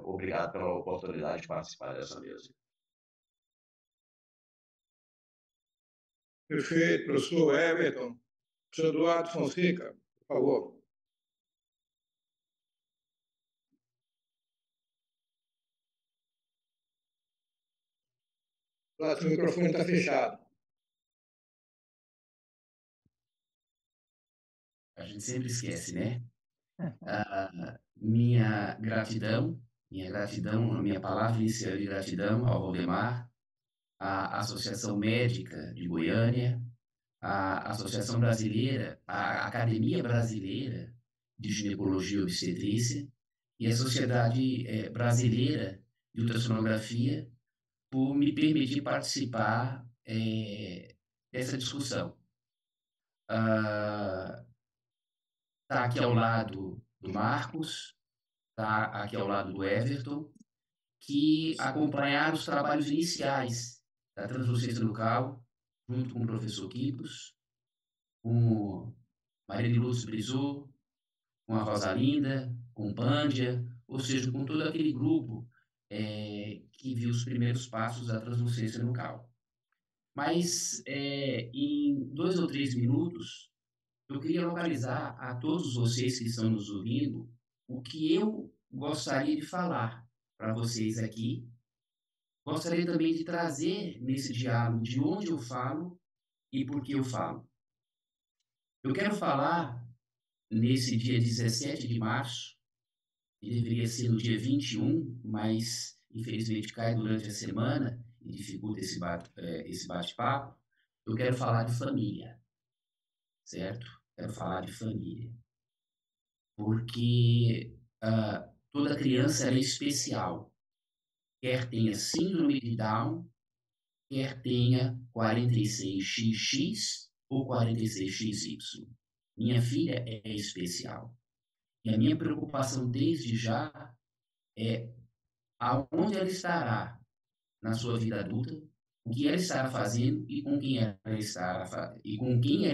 Obrigado pela oportunidade de participar dessa mesa. Perfeito, professor Everton. Professor Eduardo Fonseca, por favor. O microfone está fechado. A gente sempre esquece, né? Minha gratidão, a minha palavra inicial de gratidão ao Valdemar, à Associação Médica de Goiânia, à Associação Brasileira, à Academia Brasileira de Ginecologia e Obstetrícia e à Sociedade Brasileira de Ultrassonografia por me permitir participar dessa discussão. Está aqui ao lado do Marcos, está aqui ao lado do Everton, que acompanharam os trabalhos iniciais da translucência nucal, junto com o professor Quipos, com Maria de Lourdes Brizot, com a Rosalinda, com o Pândia, ou seja, com todo aquele grupo que viu os primeiros passos da translucência nucal. Mas, em 2 ou 3 minutos, eu queria localizar a todos vocês que estão nos ouvindo o que eu gostaria de falar para vocês aqui. Gostaria também de trazer nesse diálogo de onde eu falo e por que eu falo. Eu quero falar nesse dia 17 de março, que deveria ser no dia 21, mas infelizmente cai durante a semana e dificulta esse bate-papo. Eu quero falar de família, certo? Quero falar de família. Porque toda criança é especial, quer tenha síndrome de Down, quer tenha 46XX ou 46XY. Minha filha é especial. E a minha preocupação desde já é aonde ela estará na sua vida adulta, o que ela estará fazendo e com quem ela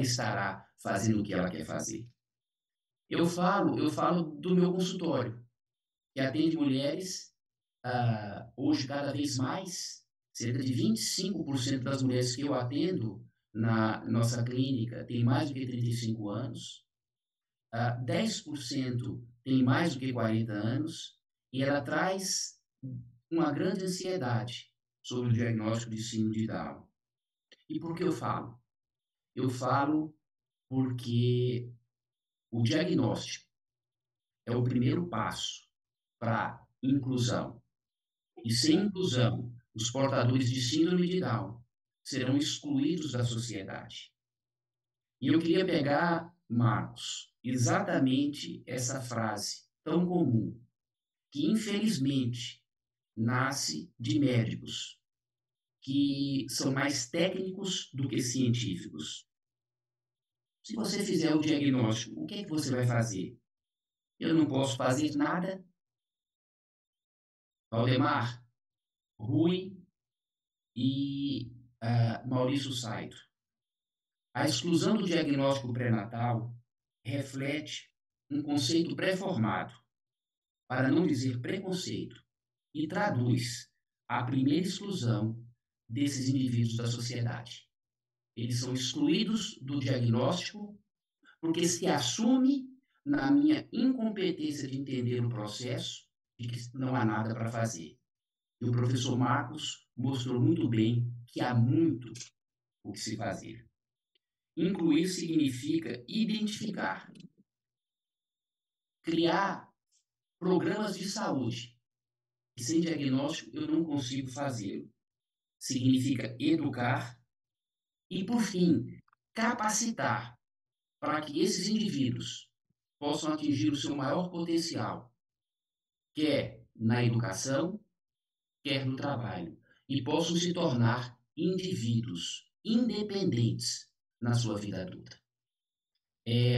estará fazendo o que ela quer fazer. Eu falo do meu consultório, que atende mulheres, hoje cada vez mais, cerca de 25% das mulheres que eu atendo na nossa clínica tem mais do que 35 anos, 10% tem mais do que 40 anos, e ela traz uma grande ansiedade sobre o diagnóstico de síndrome de Down. E por que eu falo? Eu falo porque o diagnóstico é o primeiro passo para inclusão. E sem inclusão, os portadores de síndrome de Down serão excluídos da sociedade. E eu queria pegar, Marcos, exatamente essa frase tão comum, que infelizmente nasce de médicos que são mais técnicos do que científicos. Se você fizer o diagnóstico, o que é que você vai fazer? Eu não posso fazer nada. Valdemar, Rui e Maurício Saito. A exclusão do diagnóstico pré-natal reflete um conceito pré-formado, para não dizer preconceito, e traduz a primeira exclusão desses indivíduos da sociedade. Eles são excluídos do diagnóstico porque se assume na minha incompetência de entender o processo de que não há nada para fazer. E o professor Marcos mostrou muito bem que há muito o que se fazer. Incluir significa identificar, criar programas de saúde, e sem diagnóstico eu não consigo fazê-lo. Significa educar e, por fim, capacitar para que esses indivíduos possam atingir o seu maior potencial, quer na educação, quer no trabalho, e possam se tornar indivíduos independentes na sua vida adulta.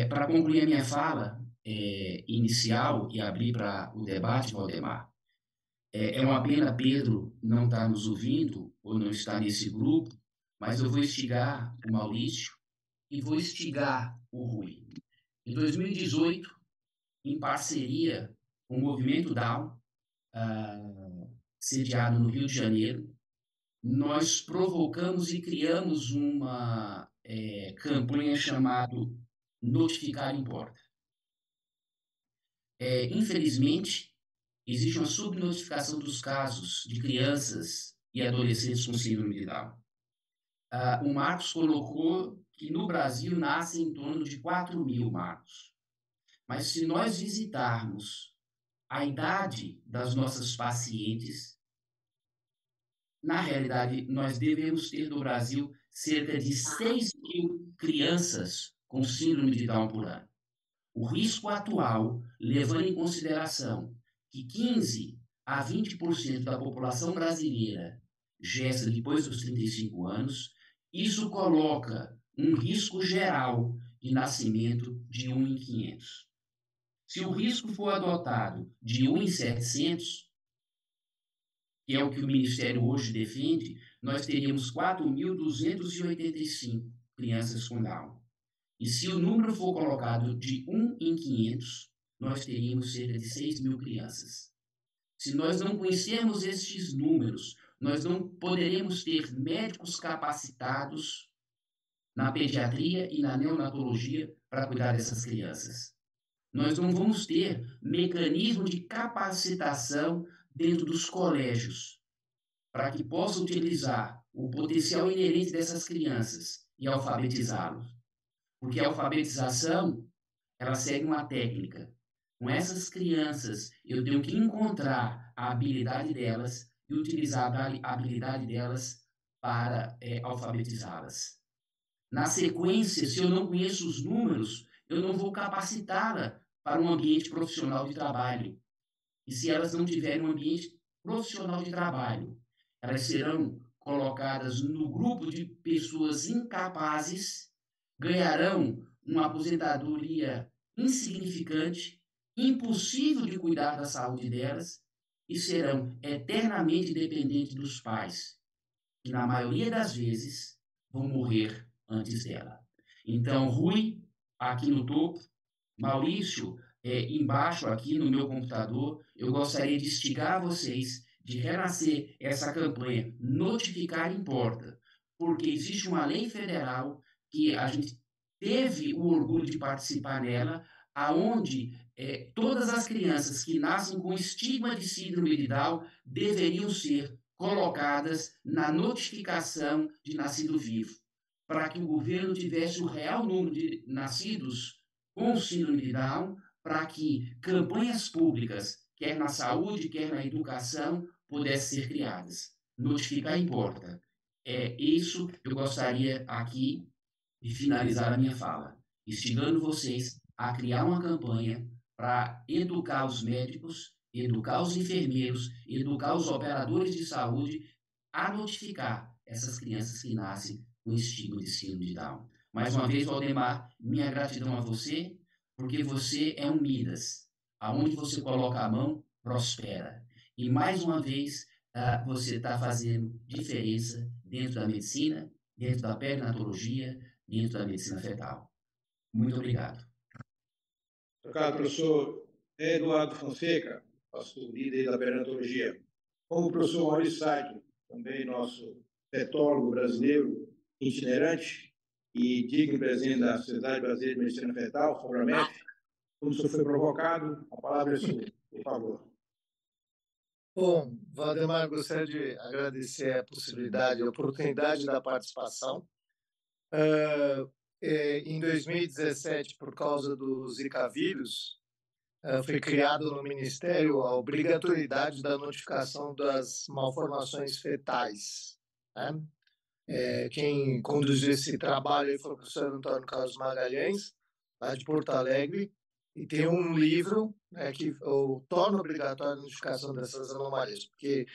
Para concluir a minha fala inicial e abrir para o debate, Valdemar, é uma pena Pedro não estar nos ouvindo ou não estar nesse grupo, mas eu vou instigar o Maurício e vou instigar o Rui. Em 2018, em parceria com o Movimento Down, sediado no Rio de Janeiro, nós provocamos e criamos uma campanha chamada Notificar Importa. Infelizmente, existe uma subnotificação dos casos de crianças e adolescentes com síndrome de Down. O Marcos colocou que no Brasil nascem em torno de 4.000, Marcos. Mas se nós visitarmos a idade das nossas pacientes, na realidade, nós devemos ter no Brasil cerca de 6.000 crianças com síndrome de Down por ano. O risco atual, levando em consideração que 15 a 20% da população brasileira gesta depois dos 35 anos, isso coloca um risco geral de nascimento de 1 em 500. Se o risco for adotado de 1 em 700, que é o que o Ministério hoje defende, nós teríamos 4.285 crianças com Down. E se o número for colocado de 1 em 500, nós teríamos cerca de 6.000 crianças. Se nós não conhecermos estes números, nós não poderemos ter médicos capacitados na pediatria e na neonatologia para cuidar dessas crianças. Nós não vamos ter mecanismo de capacitação dentro dos colégios para que possa utilizar o potencial inerente dessas crianças e alfabetizá-los. Porque a alfabetização, ela segue uma técnica. Com essas crianças, eu tenho que encontrar a habilidade delas e utilizar a habilidade delas para alfabetizá-las. Na sequência, se eu não conheço os números, eu não vou capacitá-la para um ambiente profissional de trabalho. E se elas não tiverem um ambiente profissional de trabalho, elas serão colocadas no grupo de pessoas incapazes, ganharão uma aposentadoria insignificante, impossível de cuidar da saúde delas e serão eternamente dependentes dos pais, que na maioria das vezes vão morrer antes dela. Então, Rui, aqui no topo, Maurício, embaixo aqui no meu computador, eu gostaria de instigar vocês de renascer essa campanha Notificar Importa, porque existe uma lei federal que a gente teve o orgulho de participar nela, aonde todas as crianças que nascem com estigma de síndrome de Down deveriam ser colocadas na notificação de nascido vivo, para que o governo tivesse o real número de nascidos com síndrome de Down, para que campanhas públicas, quer na saúde, quer na educação, pudessem ser criadas. Notificar importa. Isso eu gostaria aqui de finalizar a minha fala, instigando vocês a criar uma campanha para educar os médicos, educar os enfermeiros, educar os operadores de saúde a notificar essas crianças que nascem com estigma de síndrome de Down. Mais uma vez, Valdemar, minha gratidão a você, porque você é um Midas. Aonde você coloca a mão, prospera. E mais uma vez, você está fazendo diferença dentro da medicina, dentro da perinatologia, dentro da medicina fetal. Muito obrigado. Tocado, professor Eduardo Fonseca, nosso líder da perinatologia. Como o professor Maurício Saito, também nosso fetólogo brasileiro itinerante e digno presidente da Sociedade Brasileira de Medicina Fetal, Fobramed, como o senhor foi provocado, a palavra é sua, por favor. Bom, Valdemar, gostaria de agradecer a possibilidade, a oportunidade da participação. Em 2017, por causa do Zika vírus, foi criado no Ministério a obrigatoriedade da notificação das malformações fetais. Né? Quem conduziu esse trabalho foi o professor Antônio Carlos Magalhães, lá de Porto Alegre, e tem um livro que torna obrigatória a notificação dessas anomalias, porque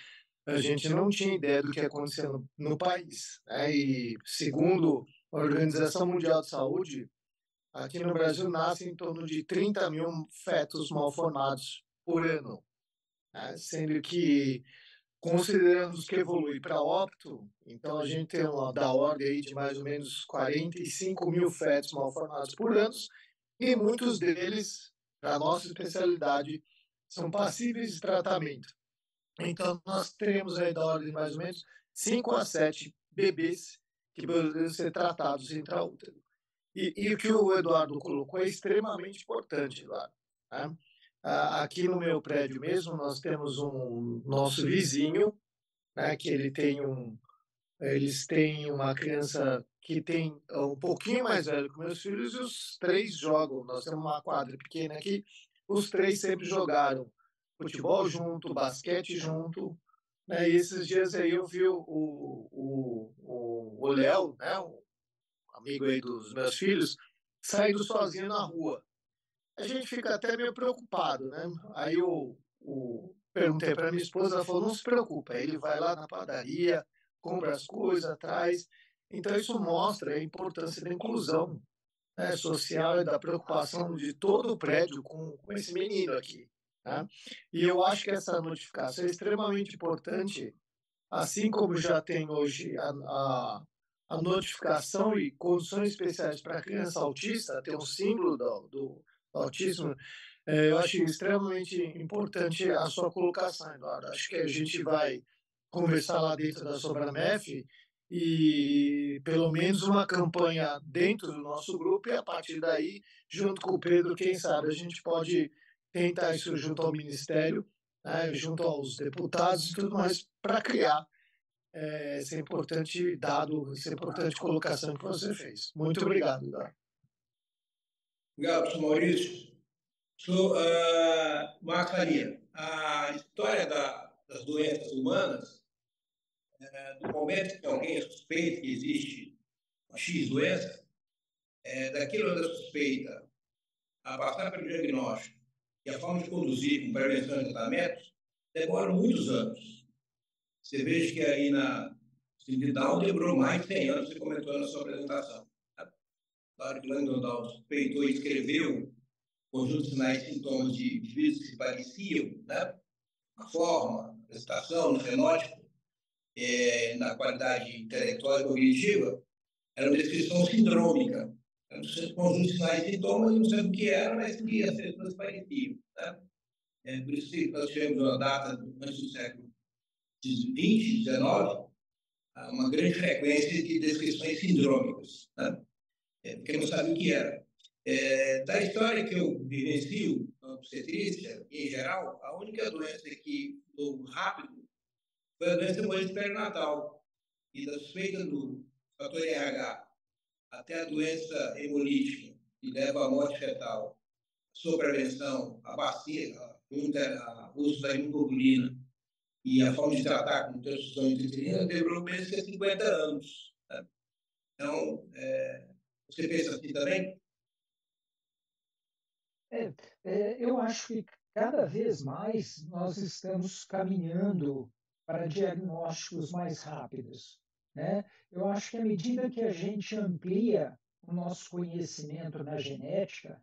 a gente não tinha ideia do que acontecia no país. Né? E, segundo a Organização Mundial de Saúde, aqui no Brasil nascem em torno de 30.000 fetos malformados por ano, né? Sendo que, considerando que evolui para óbito, então a gente tem da ordem aí de mais ou menos 45.000 fetos malformados por ano, e muitos deles, para a nossa especialidade, são passíveis de tratamento. Então, nós teremos aí da ordem de mais ou menos 5 a 7 bebês que poderiam ser tratados intraútero. E o que o Eduardo colocou é extremamente importante, Eduardo, né? Aqui no meu prédio mesmo, nós temos um nosso vizinho, né, que eles têm uma criança que tem um pouquinho mais velho que meus filhos e os três jogam. Nós temos uma quadra pequena aqui, os três sempre jogaram futebol junto, basquete junto, né? E esses dias aí eu vi o Léo, né, um amigo aí dos meus filhos, saindo sozinho na rua. A gente fica até meio preocupado, né? Aí eu perguntei para minha esposa, ela falou, não se preocupa, ele vai lá na padaria, compra as coisas, traz. Então isso mostra a importância da inclusão, né, social e da preocupação de todo o prédio com esse menino aqui, né? E eu acho que essa notificação é extremamente importante, assim como já tem hoje a notificação e condições especiais para criança autista, tem um símbolo do autismo. Eu acho extremamente importante a sua colocação, Eduardo. Acho que a gente vai conversar lá dentro da Sobramef e pelo menos uma campanha dentro do nosso grupo, e a partir daí, junto com o Pedro, quem sabe a gente pode tentar isso junto ao Ministério, né, junto aos deputados e tudo mais, para criar esse importante dado, essa importante colocação que você fez. Muito obrigado, Eduardo. Obrigado, professor Maurício. Marcos Faria, a história das doenças humanas, do momento que alguém suspeita que existe uma X doença, daquilo da suspeita a passar pelo diagnóstico e a forma de conduzir com prevenção e tratamento, demora muitos anos. Você veja que aí na síndrome de Down demorou mais de 100 anos, você comentou na sua apresentação. Na hora que Langdon Down suspeitou e escreveu conjunto de sinais e sintomas de vírus que se pareciam, né? Na forma, na apresentação, no fenótipo, na qualidade intelectual e cognitiva, era uma descrição sindrômica. Era um conjunto de sinais e sintomas, não sei o que era, mas que as pessoas pareciam. Né? Por isso que nós tivemos uma data antes do século XX, XIX, uma grande frequência de descrições sindrômicas, né? Porque não sabia o que era. Da história que eu vivencio na obstetrícia, em geral, a única doença que mudou rápido foi a doença hemorrágica perinatal. E da suspeita do fator RH até a doença hemolítica, que leva à morte fetal, sua prevenção, a vacina, o uso da imunoglobulina e a forma de tratar com transfusão intrauterina demorou menos de 50 anos. Né? Então, você pensa assim também? Eu acho que cada vez mais nós estamos caminhando para diagnósticos mais rápidos, né? Eu acho que à medida que a gente amplia o nosso conhecimento na genética,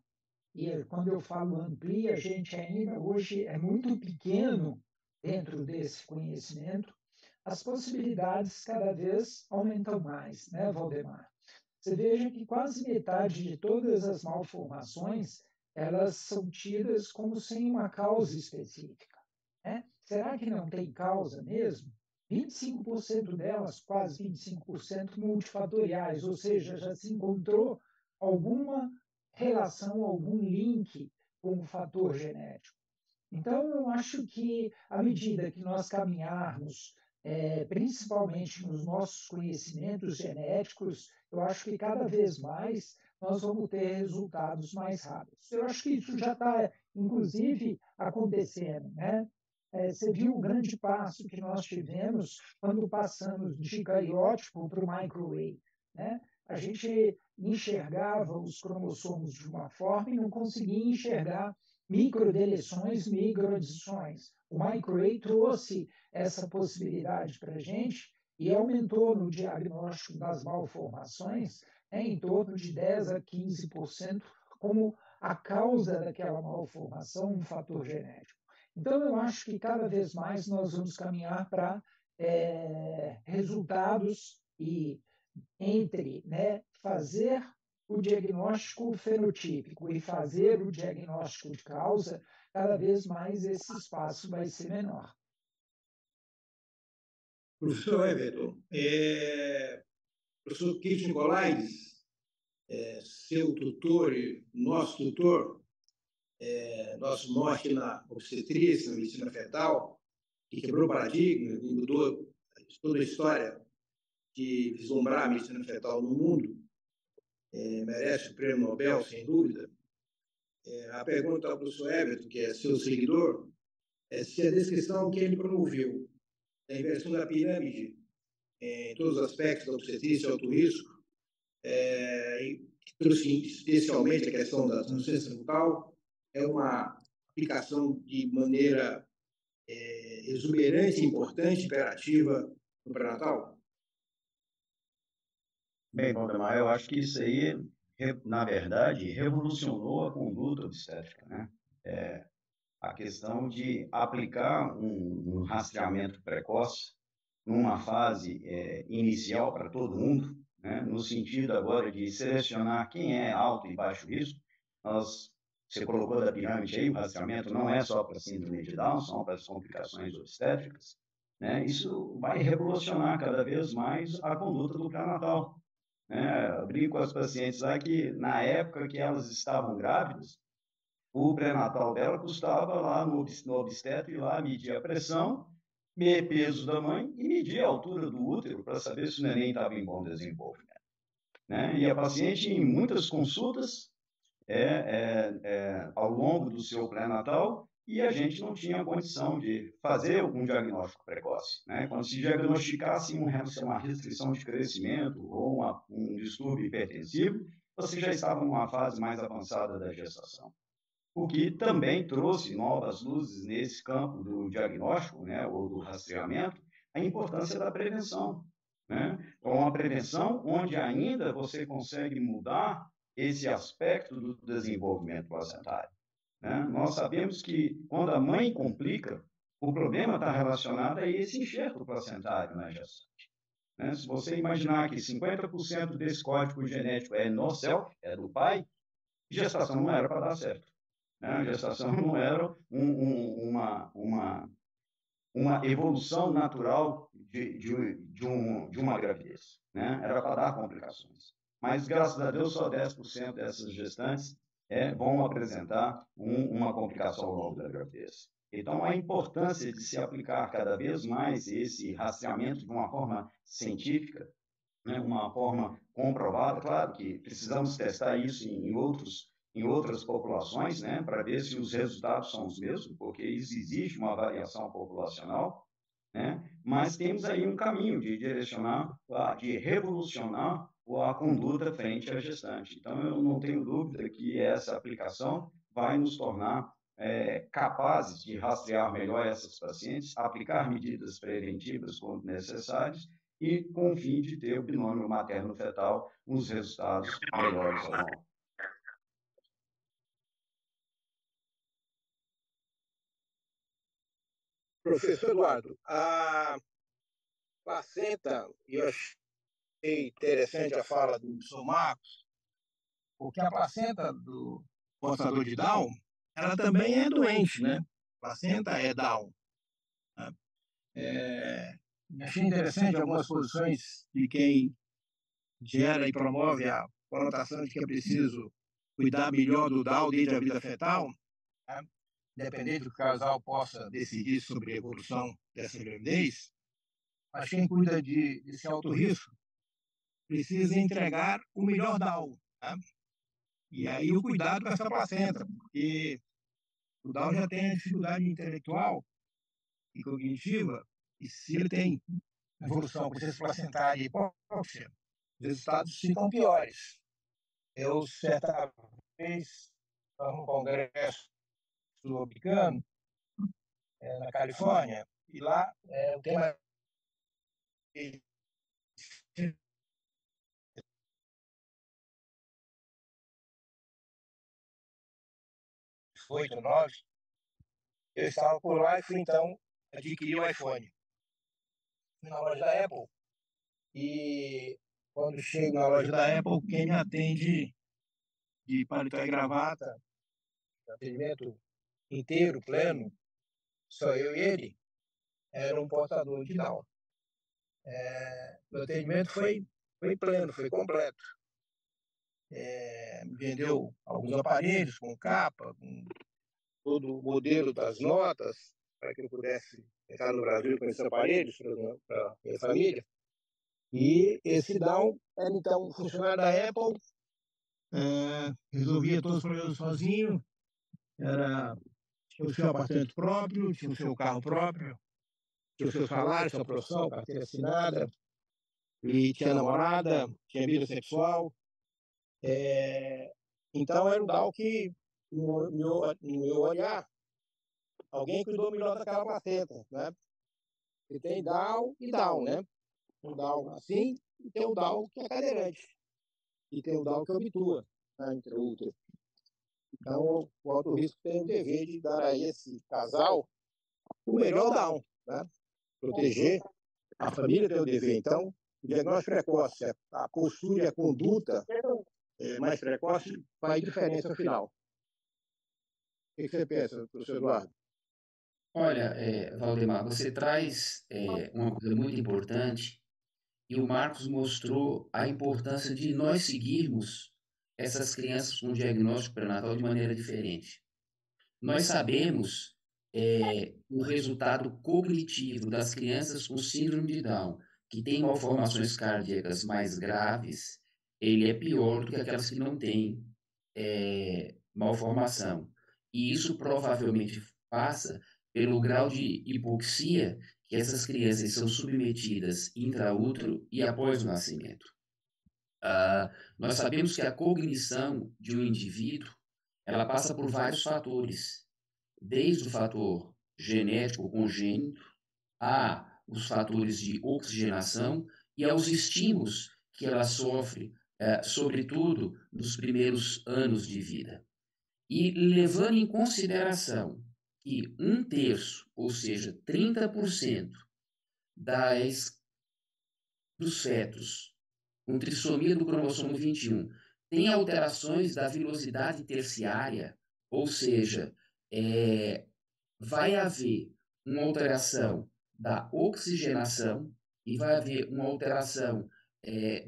e quando eu falo amplia, a gente ainda hoje é muito pequeno dentro desse conhecimento, as possibilidades cada vez aumentam mais, né, Valdemar? Você veja que quase metade de todas as malformações elas são tidas como sem uma causa específica. Né? Será que não tem causa mesmo? 25% delas, quase 25%, multifatoriais, ou seja, já se encontrou alguma relação, algum link com o fator genético. Então, eu acho que, à medida que nós caminharmos, principalmente nos nossos conhecimentos genéticos, eu acho que cada vez mais nós vamos ter resultados mais rápidos. Eu acho que isso já está, inclusive, acontecendo, né? Você viu o grande passo que nós tivemos quando passamos de cariótipo para o microarray, né? A gente enxergava os cromossomos de uma forma e não conseguia enxergar microdeleções, microadições. O microarray trouxe essa possibilidade para a gente e aumentou no diagnóstico das malformações em torno de 10 a 15% como a causa daquela malformação, um fator genético. Então, eu acho que cada vez mais nós vamos caminhar para resultados e entre, né, fazer o diagnóstico fenotípico e fazer o diagnóstico de causa, cada vez mais esse espaço vai ser menor. Professor Everton, professor Kit Nicolaides, seu tutor, nosso tutor, nosso norte na obstetrícia, na medicina fetal, que quebrou paradigmas e mudou toda a história de vislumbrar a medicina fetal no mundo, merece o prêmio Nobel, sem dúvida. A pergunta ao professor Everton, que é seu seguidor, é se a descrição que ele promoveu da inversão da pirâmide em todos os aspectos da obstetrícia e alto risco, trouxe especialmente a questão da transferência bucal, é uma aplicação de maneira exuberante, importante, imperativa no pré-natal? Bem, Valdemar, eu acho que isso aí, na verdade, revolucionou a conduta obstétrica, né? A questão de aplicar um rastreamento precoce numa fase inicial para todo mundo, né? No sentido agora de selecionar quem é alto e baixo risco. Você colocou da pirâmide aí, o rastreamento não é só para síndrome de Down, são para as complicações obstétricas, né? Isso vai revolucionar cada vez mais a conduta do pré-natal. Eu brinco com as pacientes lá que, na época que elas estavam grávidas, o pré-natal dela custava lá no obstetra ir lá medir a pressão, medir peso da mãe e medir a altura do útero para saber se o neném estava em bom desenvolvimento. E a paciente, em muitas consultas, ao longo do seu pré-natal, e a gente não tinha condição de fazer um diagnóstico precoce. Quando se diagnosticasse uma restrição de crescimento ou um distúrbio hipertensivo, você já estava numa fase mais avançada da gestação. O que também trouxe novas luzes nesse campo do diagnóstico, ou do rastreamento, a importância da prevenção. Uma prevenção onde ainda você consegue mudar esse aspecto do desenvolvimento placentário. Nós sabemos que quando a mãe complica, o problema está relacionado a esse enxerto placentário na gestante. Se você imaginar que 50% desse código genético é no self, é do pai, gestação não era para dar certo. A gestação não era uma evolução natural de uma gravidez. Era para dar complicações. Mas, graças a Deus, só 10% dessas gestantes vão apresentar uma complicação ao longo da gravidez. Então, a importância de se aplicar cada vez mais esse rastreamento de uma forma científica, uma forma comprovada. Claro que precisamos testar isso em outras populações, para ver se os resultados são os mesmos, porque existe uma variação populacional, mas temos aí um caminho de direcionar, de revolucionar a conduta frente à gestante. Então, eu não tenho dúvida que essa aplicação vai nos tornar capazes de rastrear melhor essas pacientes, aplicar medidas preventivas quando necessárias e com o fim de ter o binômio materno-fetal uns resultados melhores ao longo. Professor Eduardo, a placenta, eu achei interessante a fala do professor Marcos, porque a placenta do portador de Down, ela também é doente, né? A placenta é Down. Achei interessante algumas posições de quem gera e promove a conotação de que é preciso cuidar melhor do Down desde a vida fetal, independente do que o casal possa decidir sobre a evolução dessa gravidez. Mas quem cuida desse alto risco precisa entregar o melhor Down. E aí o cuidado com essa placenta, porque o Down já tem a dificuldade intelectual e cognitiva, e se ele tem evolução com esse placentário e hipóxia, os resultados ficam piores. Eu, certa vez, estava num congresso sul-americano, na Califórnia, e lá o tema 8, 9, eu estava por lá e fui, então, adquirir o iPhone. Fui na loja da Apple e, quando chego na loja da Apple, quem me atende de paletó e gravata, atendimento inteiro, pleno, só eu e ele, era um portador de Down. O atendimento foi pleno, foi completo. Vendeu alguns aparelhos com capa, com todo o modelo das notas, para que eu pudesse entrar no Brasil com esses aparelhos para minha família. E esse Down era, então, funcionário da Apple, resolvia todos os problemas sozinho, tinha o seu apartamento próprio, tinha o seu carro próprio, tinha o seu salário, sua profissão, carteira assinada, e tinha namorada, tinha vida sexual. Então era um Down que, no meu olhar, alguém cuidou melhor daquela placenta, né? E tem Down e Down, né? Um Down assim, e tem o Down que é cadeirante. E tem o Down que obtua, né, intraútero. Então, o alto risco tem o dever de dar a esse casal o melhor Down, né? Proteger a família tem o dever. Então, o diagnóstico precoce, a postura e a conduta mais precoce faz diferença no final. O que você pensa, professor Eduardo? Olha, Valdemar, você traz uma coisa muito importante e o Marcos mostrou a importância de nós seguirmos essas crianças com diagnóstico pré-natal de maneira diferente. Nós sabemos o resultado cognitivo das crianças com síndrome de Down, que têm malformações cardíacas mais graves, ele é pior do que aquelas que não têm malformação. E isso provavelmente passa pelo grau de hipoxia que essas crianças são submetidas intraútero e após o nascimento. Nós sabemos que a cognição de um indivíduo ela passa por vários fatores, desde o fator genético congênito a os fatores de oxigenação e aos estímulos que ela sofre, sobretudo nos primeiros anos de vida. E levando em consideração que 1/3, ou seja, 30% dos fetos com trissomia do cromossomo 21 tem alterações da velocidade terciária, ou seja, vai haver uma alteração da oxigenação e vai haver uma alteração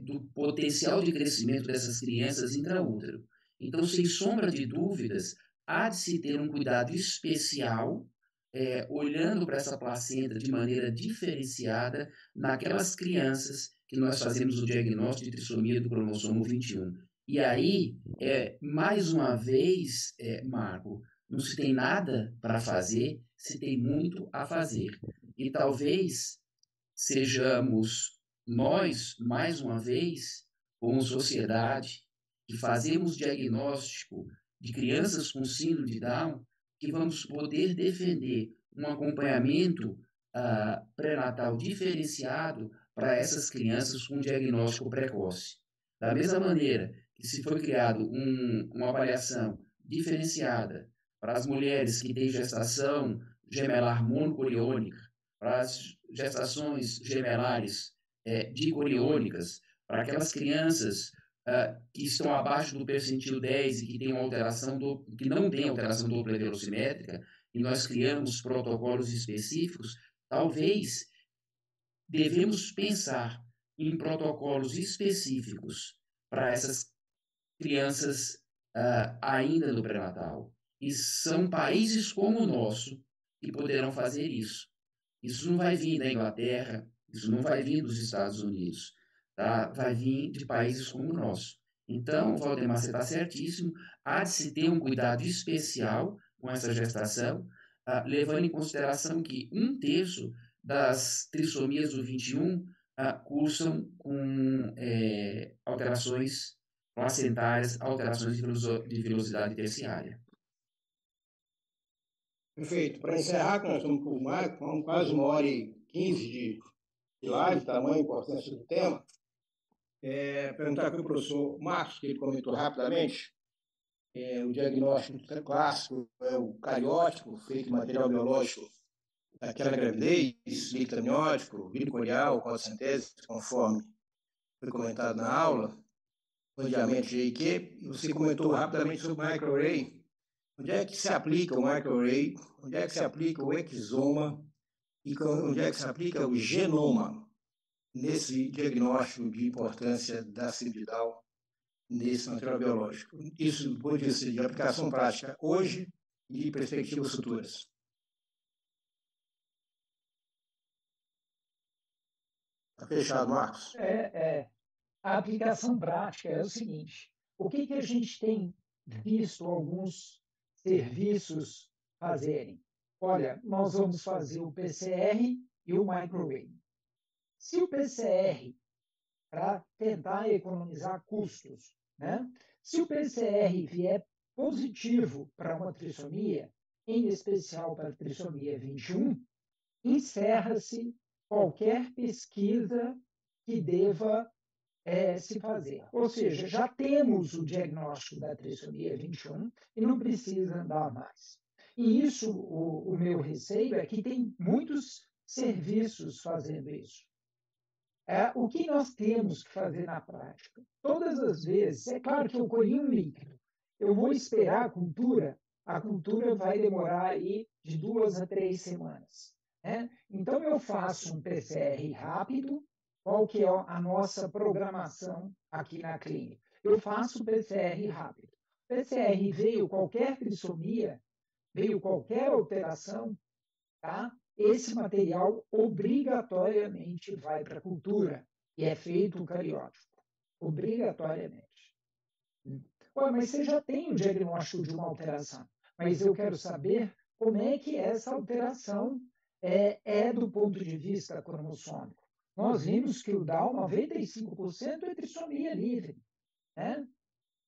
do potencial de crescimento dessas crianças intraútero. Então, sem sombra de dúvidas, há de se ter um cuidado especial olhando para essa placenta de maneira diferenciada naquelas crianças que nós fazemos o diagnóstico de trissomia do cromossomo 21. E aí, mais uma vez, Marco, não se tem nada para fazer, se tem muito a fazer. E talvez sejamos nós, mais uma vez, como sociedade, que fazemos diagnóstico de crianças com síndrome de Down, que vamos poder defender um acompanhamento pré-natal diferenciado para essas crianças com diagnóstico precoce. Da mesma maneira que se foi criado uma avaliação diferenciada para as mulheres que têm gestação gemelar monocoriônica, para as gestações gemelares dicoriônicas, para aquelas crianças que estão abaixo do percentil 10 e que tem uma alteração que não tem alteração doppler-velocimétrica, e nós criamos protocolos específicos, talvez devemos pensar em protocolos específicos para essas crianças ainda no pré-natal. E são países como o nosso que poderão fazer isso. Isso não vai vir da Inglaterra, isso não vai vir dos Estados Unidos, tá? Vai vir de países como o nosso. Então, Valdemar, você está certíssimo, há de se ter um cuidado especial com essa gestação, levando em consideração que 1/3 das trissomias do 21 cursam com alterações placentárias, alterações de velocidade terciária. Perfeito. Para encerrar, nós estamos com quase 1h15 de live, tamanho e importância do tema. Perguntar para o professor Marcos, que ele comentou rapidamente, o diagnóstico clássico é o cariótipo, feito em material biológico daquela gravidez, líquido amniótico, glicoreal, cossintese, conforme foi comentado na aula, rodeamento GIQ, e você comentou rapidamente sobre o microarray. Onde é que se aplica o microarray? Onde é que se aplica o exoma? E onde é que se aplica o genoma nesse diagnóstico de importância da síndrome de Down nesse material biológico. Isso do ponto de vista de aplicação prática hoje e perspectivas futuras. Está fechado, Marcos? A aplicação prática é o seguinte: o que a gente tem visto alguns serviços fazerem? Olha, nós vamos fazer o PCR e o microarray. Se o PCR, para tentar economizar custos, né? Se o PCR vier positivo para uma trissomia, em especial para a trissomia 21, encerra-se qualquer pesquisa que deva se fazer. Ou seja, já temos o diagnóstico da trissomia 21 e não precisa andar mais. E isso, o meu receio é que tem muitos serviços fazendo isso. O que nós temos que fazer na prática? Todas as vezes, é claro que eu colhi um líquido, eu vou esperar a cultura vai demorar aí de 2 a 3 semanas. Né? Então, eu faço um PCR rápido. Qual que é a nossa programação aqui na clínica? Eu faço PCR rápido. PCR veio qualquer trissomia, veio qualquer alteração, tá? Esse material obrigatoriamente vai para a cultura e é feito o cariótipo. Obrigatoriamente. Ué, mas você já tem o diagnóstico de uma alteração. Mas eu quero saber como é que essa alteração é do ponto de vista cromossômico. Nós vimos que o Down, 95% é trissomia livre. Né?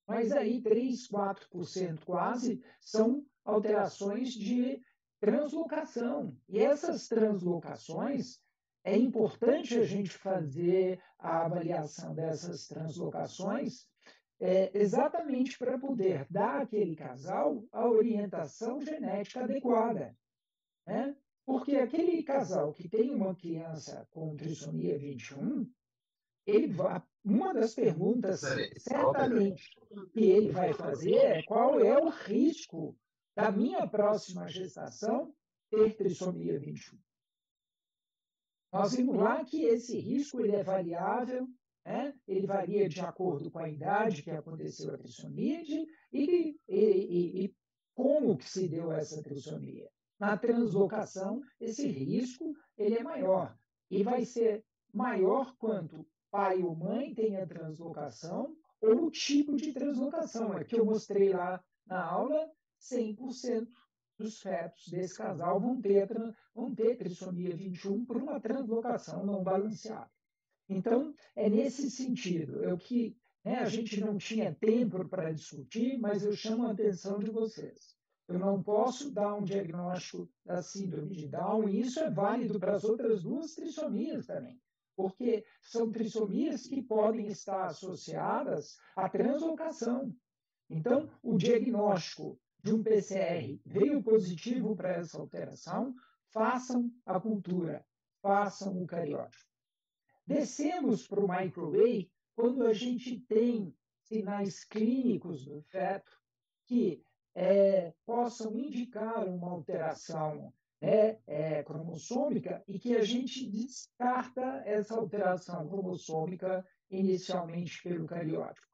Mas aí 3, 4% quase são alterações de translocação. E essas translocações, é importante a gente fazer a avaliação dessas translocações exatamente para poder dar àquele casal a orientação genética adequada. Né? Porque aquele casal que tem uma criança com trissomia 21, uma das perguntas, certamente, que ele vai fazer é qual é o risco da minha próxima gestação ter trissomia 21. Nós vimos lá que esse risco ele é variável, né? Ele varia de acordo com a idade que aconteceu a trissomia e como que se deu essa trissomia. Na translocação, esse risco ele é maior. E vai ser maior quanto pai ou mãe tem a translocação ou o tipo de translocação. É que eu mostrei lá na aula, 100% dos fetos desse casal vão ter trissomia 21 por uma translocação não balanceada. Então, é nesse sentido. A gente não tinha tempo para discutir, mas eu chamo a atenção de vocês. Eu não posso dar um diagnóstico da síndrome de Down, e isso é válido para as outras 2 trissomias também, porque são trissomias que podem estar associadas à translocação. Então, o diagnóstico de um PCR veio positivo para essa alteração, façam a cultura, façam o cariótipo. Descemos para o microarray quando a gente tem sinais clínicos do feto que possam indicar uma alteração cromossômica e que a gente descarta essa alteração cromossômica inicialmente pelo cariótipo.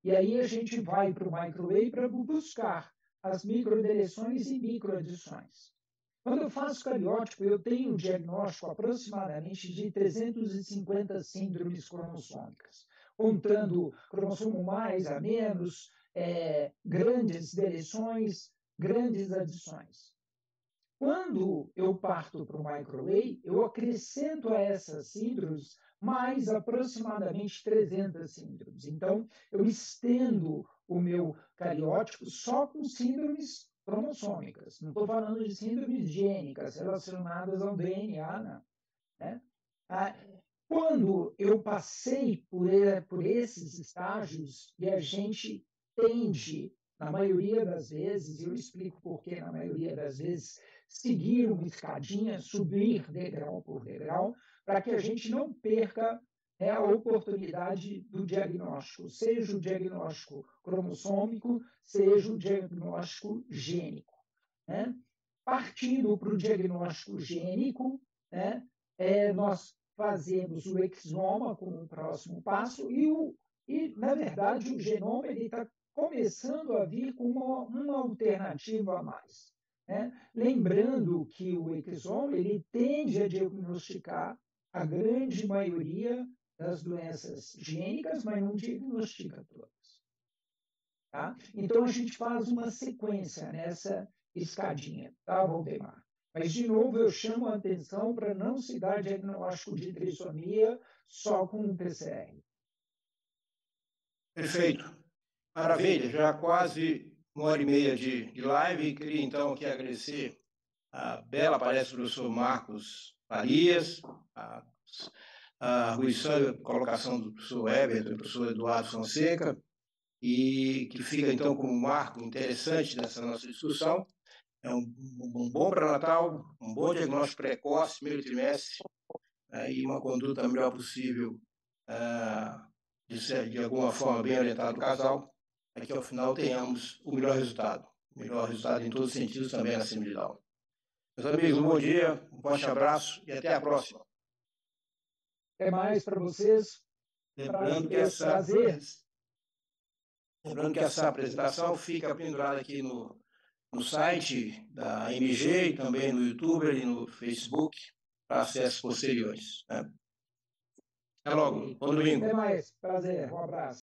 E aí a gente vai para o microarray para buscar as microdeleções e microadições. Quando eu faço cariótipo, eu tenho um diagnóstico aproximadamente de 350 síndromes cromossômicas, contando cromossomo mais a menos, grandes deleções, grandes adições. Quando eu parto para o microarray, eu acrescento a essas síndromes mais aproximadamente 300 síndromes. Então, eu estendo o meu cariótipo só com síndromes cromossômicas. Não estou falando de síndromes gênicas relacionadas ao DNA, não. Né? Quando eu passei por esses estágios, e a gente tende, na maioria das vezes, eu explico por que na maioria das vezes, seguir uma escadinha, subir degrau por degrau, para que a gente não perca a oportunidade do diagnóstico, seja o diagnóstico cromossômico, seja o diagnóstico gênico. Né? Partindo para o diagnóstico gênico, nós fazemos o exoma como um próximo passo e na verdade, o genoma está começando a vir com uma alternativa a mais. Né? Lembrando que o exoma ele tende a diagnosticar a grande maioria das doenças gênicas, mas não diagnostica todas. Tá? Então, a gente faz uma sequência nessa escadinha, tá, Valdemar? Mas, de novo, eu chamo a atenção para não se dar diagnóstico de trissomia só com o PCR. Perfeito. Maravilha, já quase 1h30 de live. Queria, então, aqui agradecer a bela palestra do professor Marcos Farias, a arguição e a colocação do professor Everton e do professor Eduardo Fonseca, e que fica, então, como um marco interessante dessa nossa discussão. É um bom pré-natal, um bom diagnóstico precoce, primeiro trimestre, e uma conduta melhor possível, de alguma forma bem orientado o casal, para que ao final tenhamos o melhor resultado em todos os sentidos também na síndrome de Down. Meus amigos, um bom dia, um forte abraço e até a próxima. Até mais para vocês. Lembrando que essa apresentação fica pendurada aqui no site da MG e também no YouTube e no Facebook para acessos posteriores. Né? Até logo, bom domingo. Até mais, prazer, um abraço.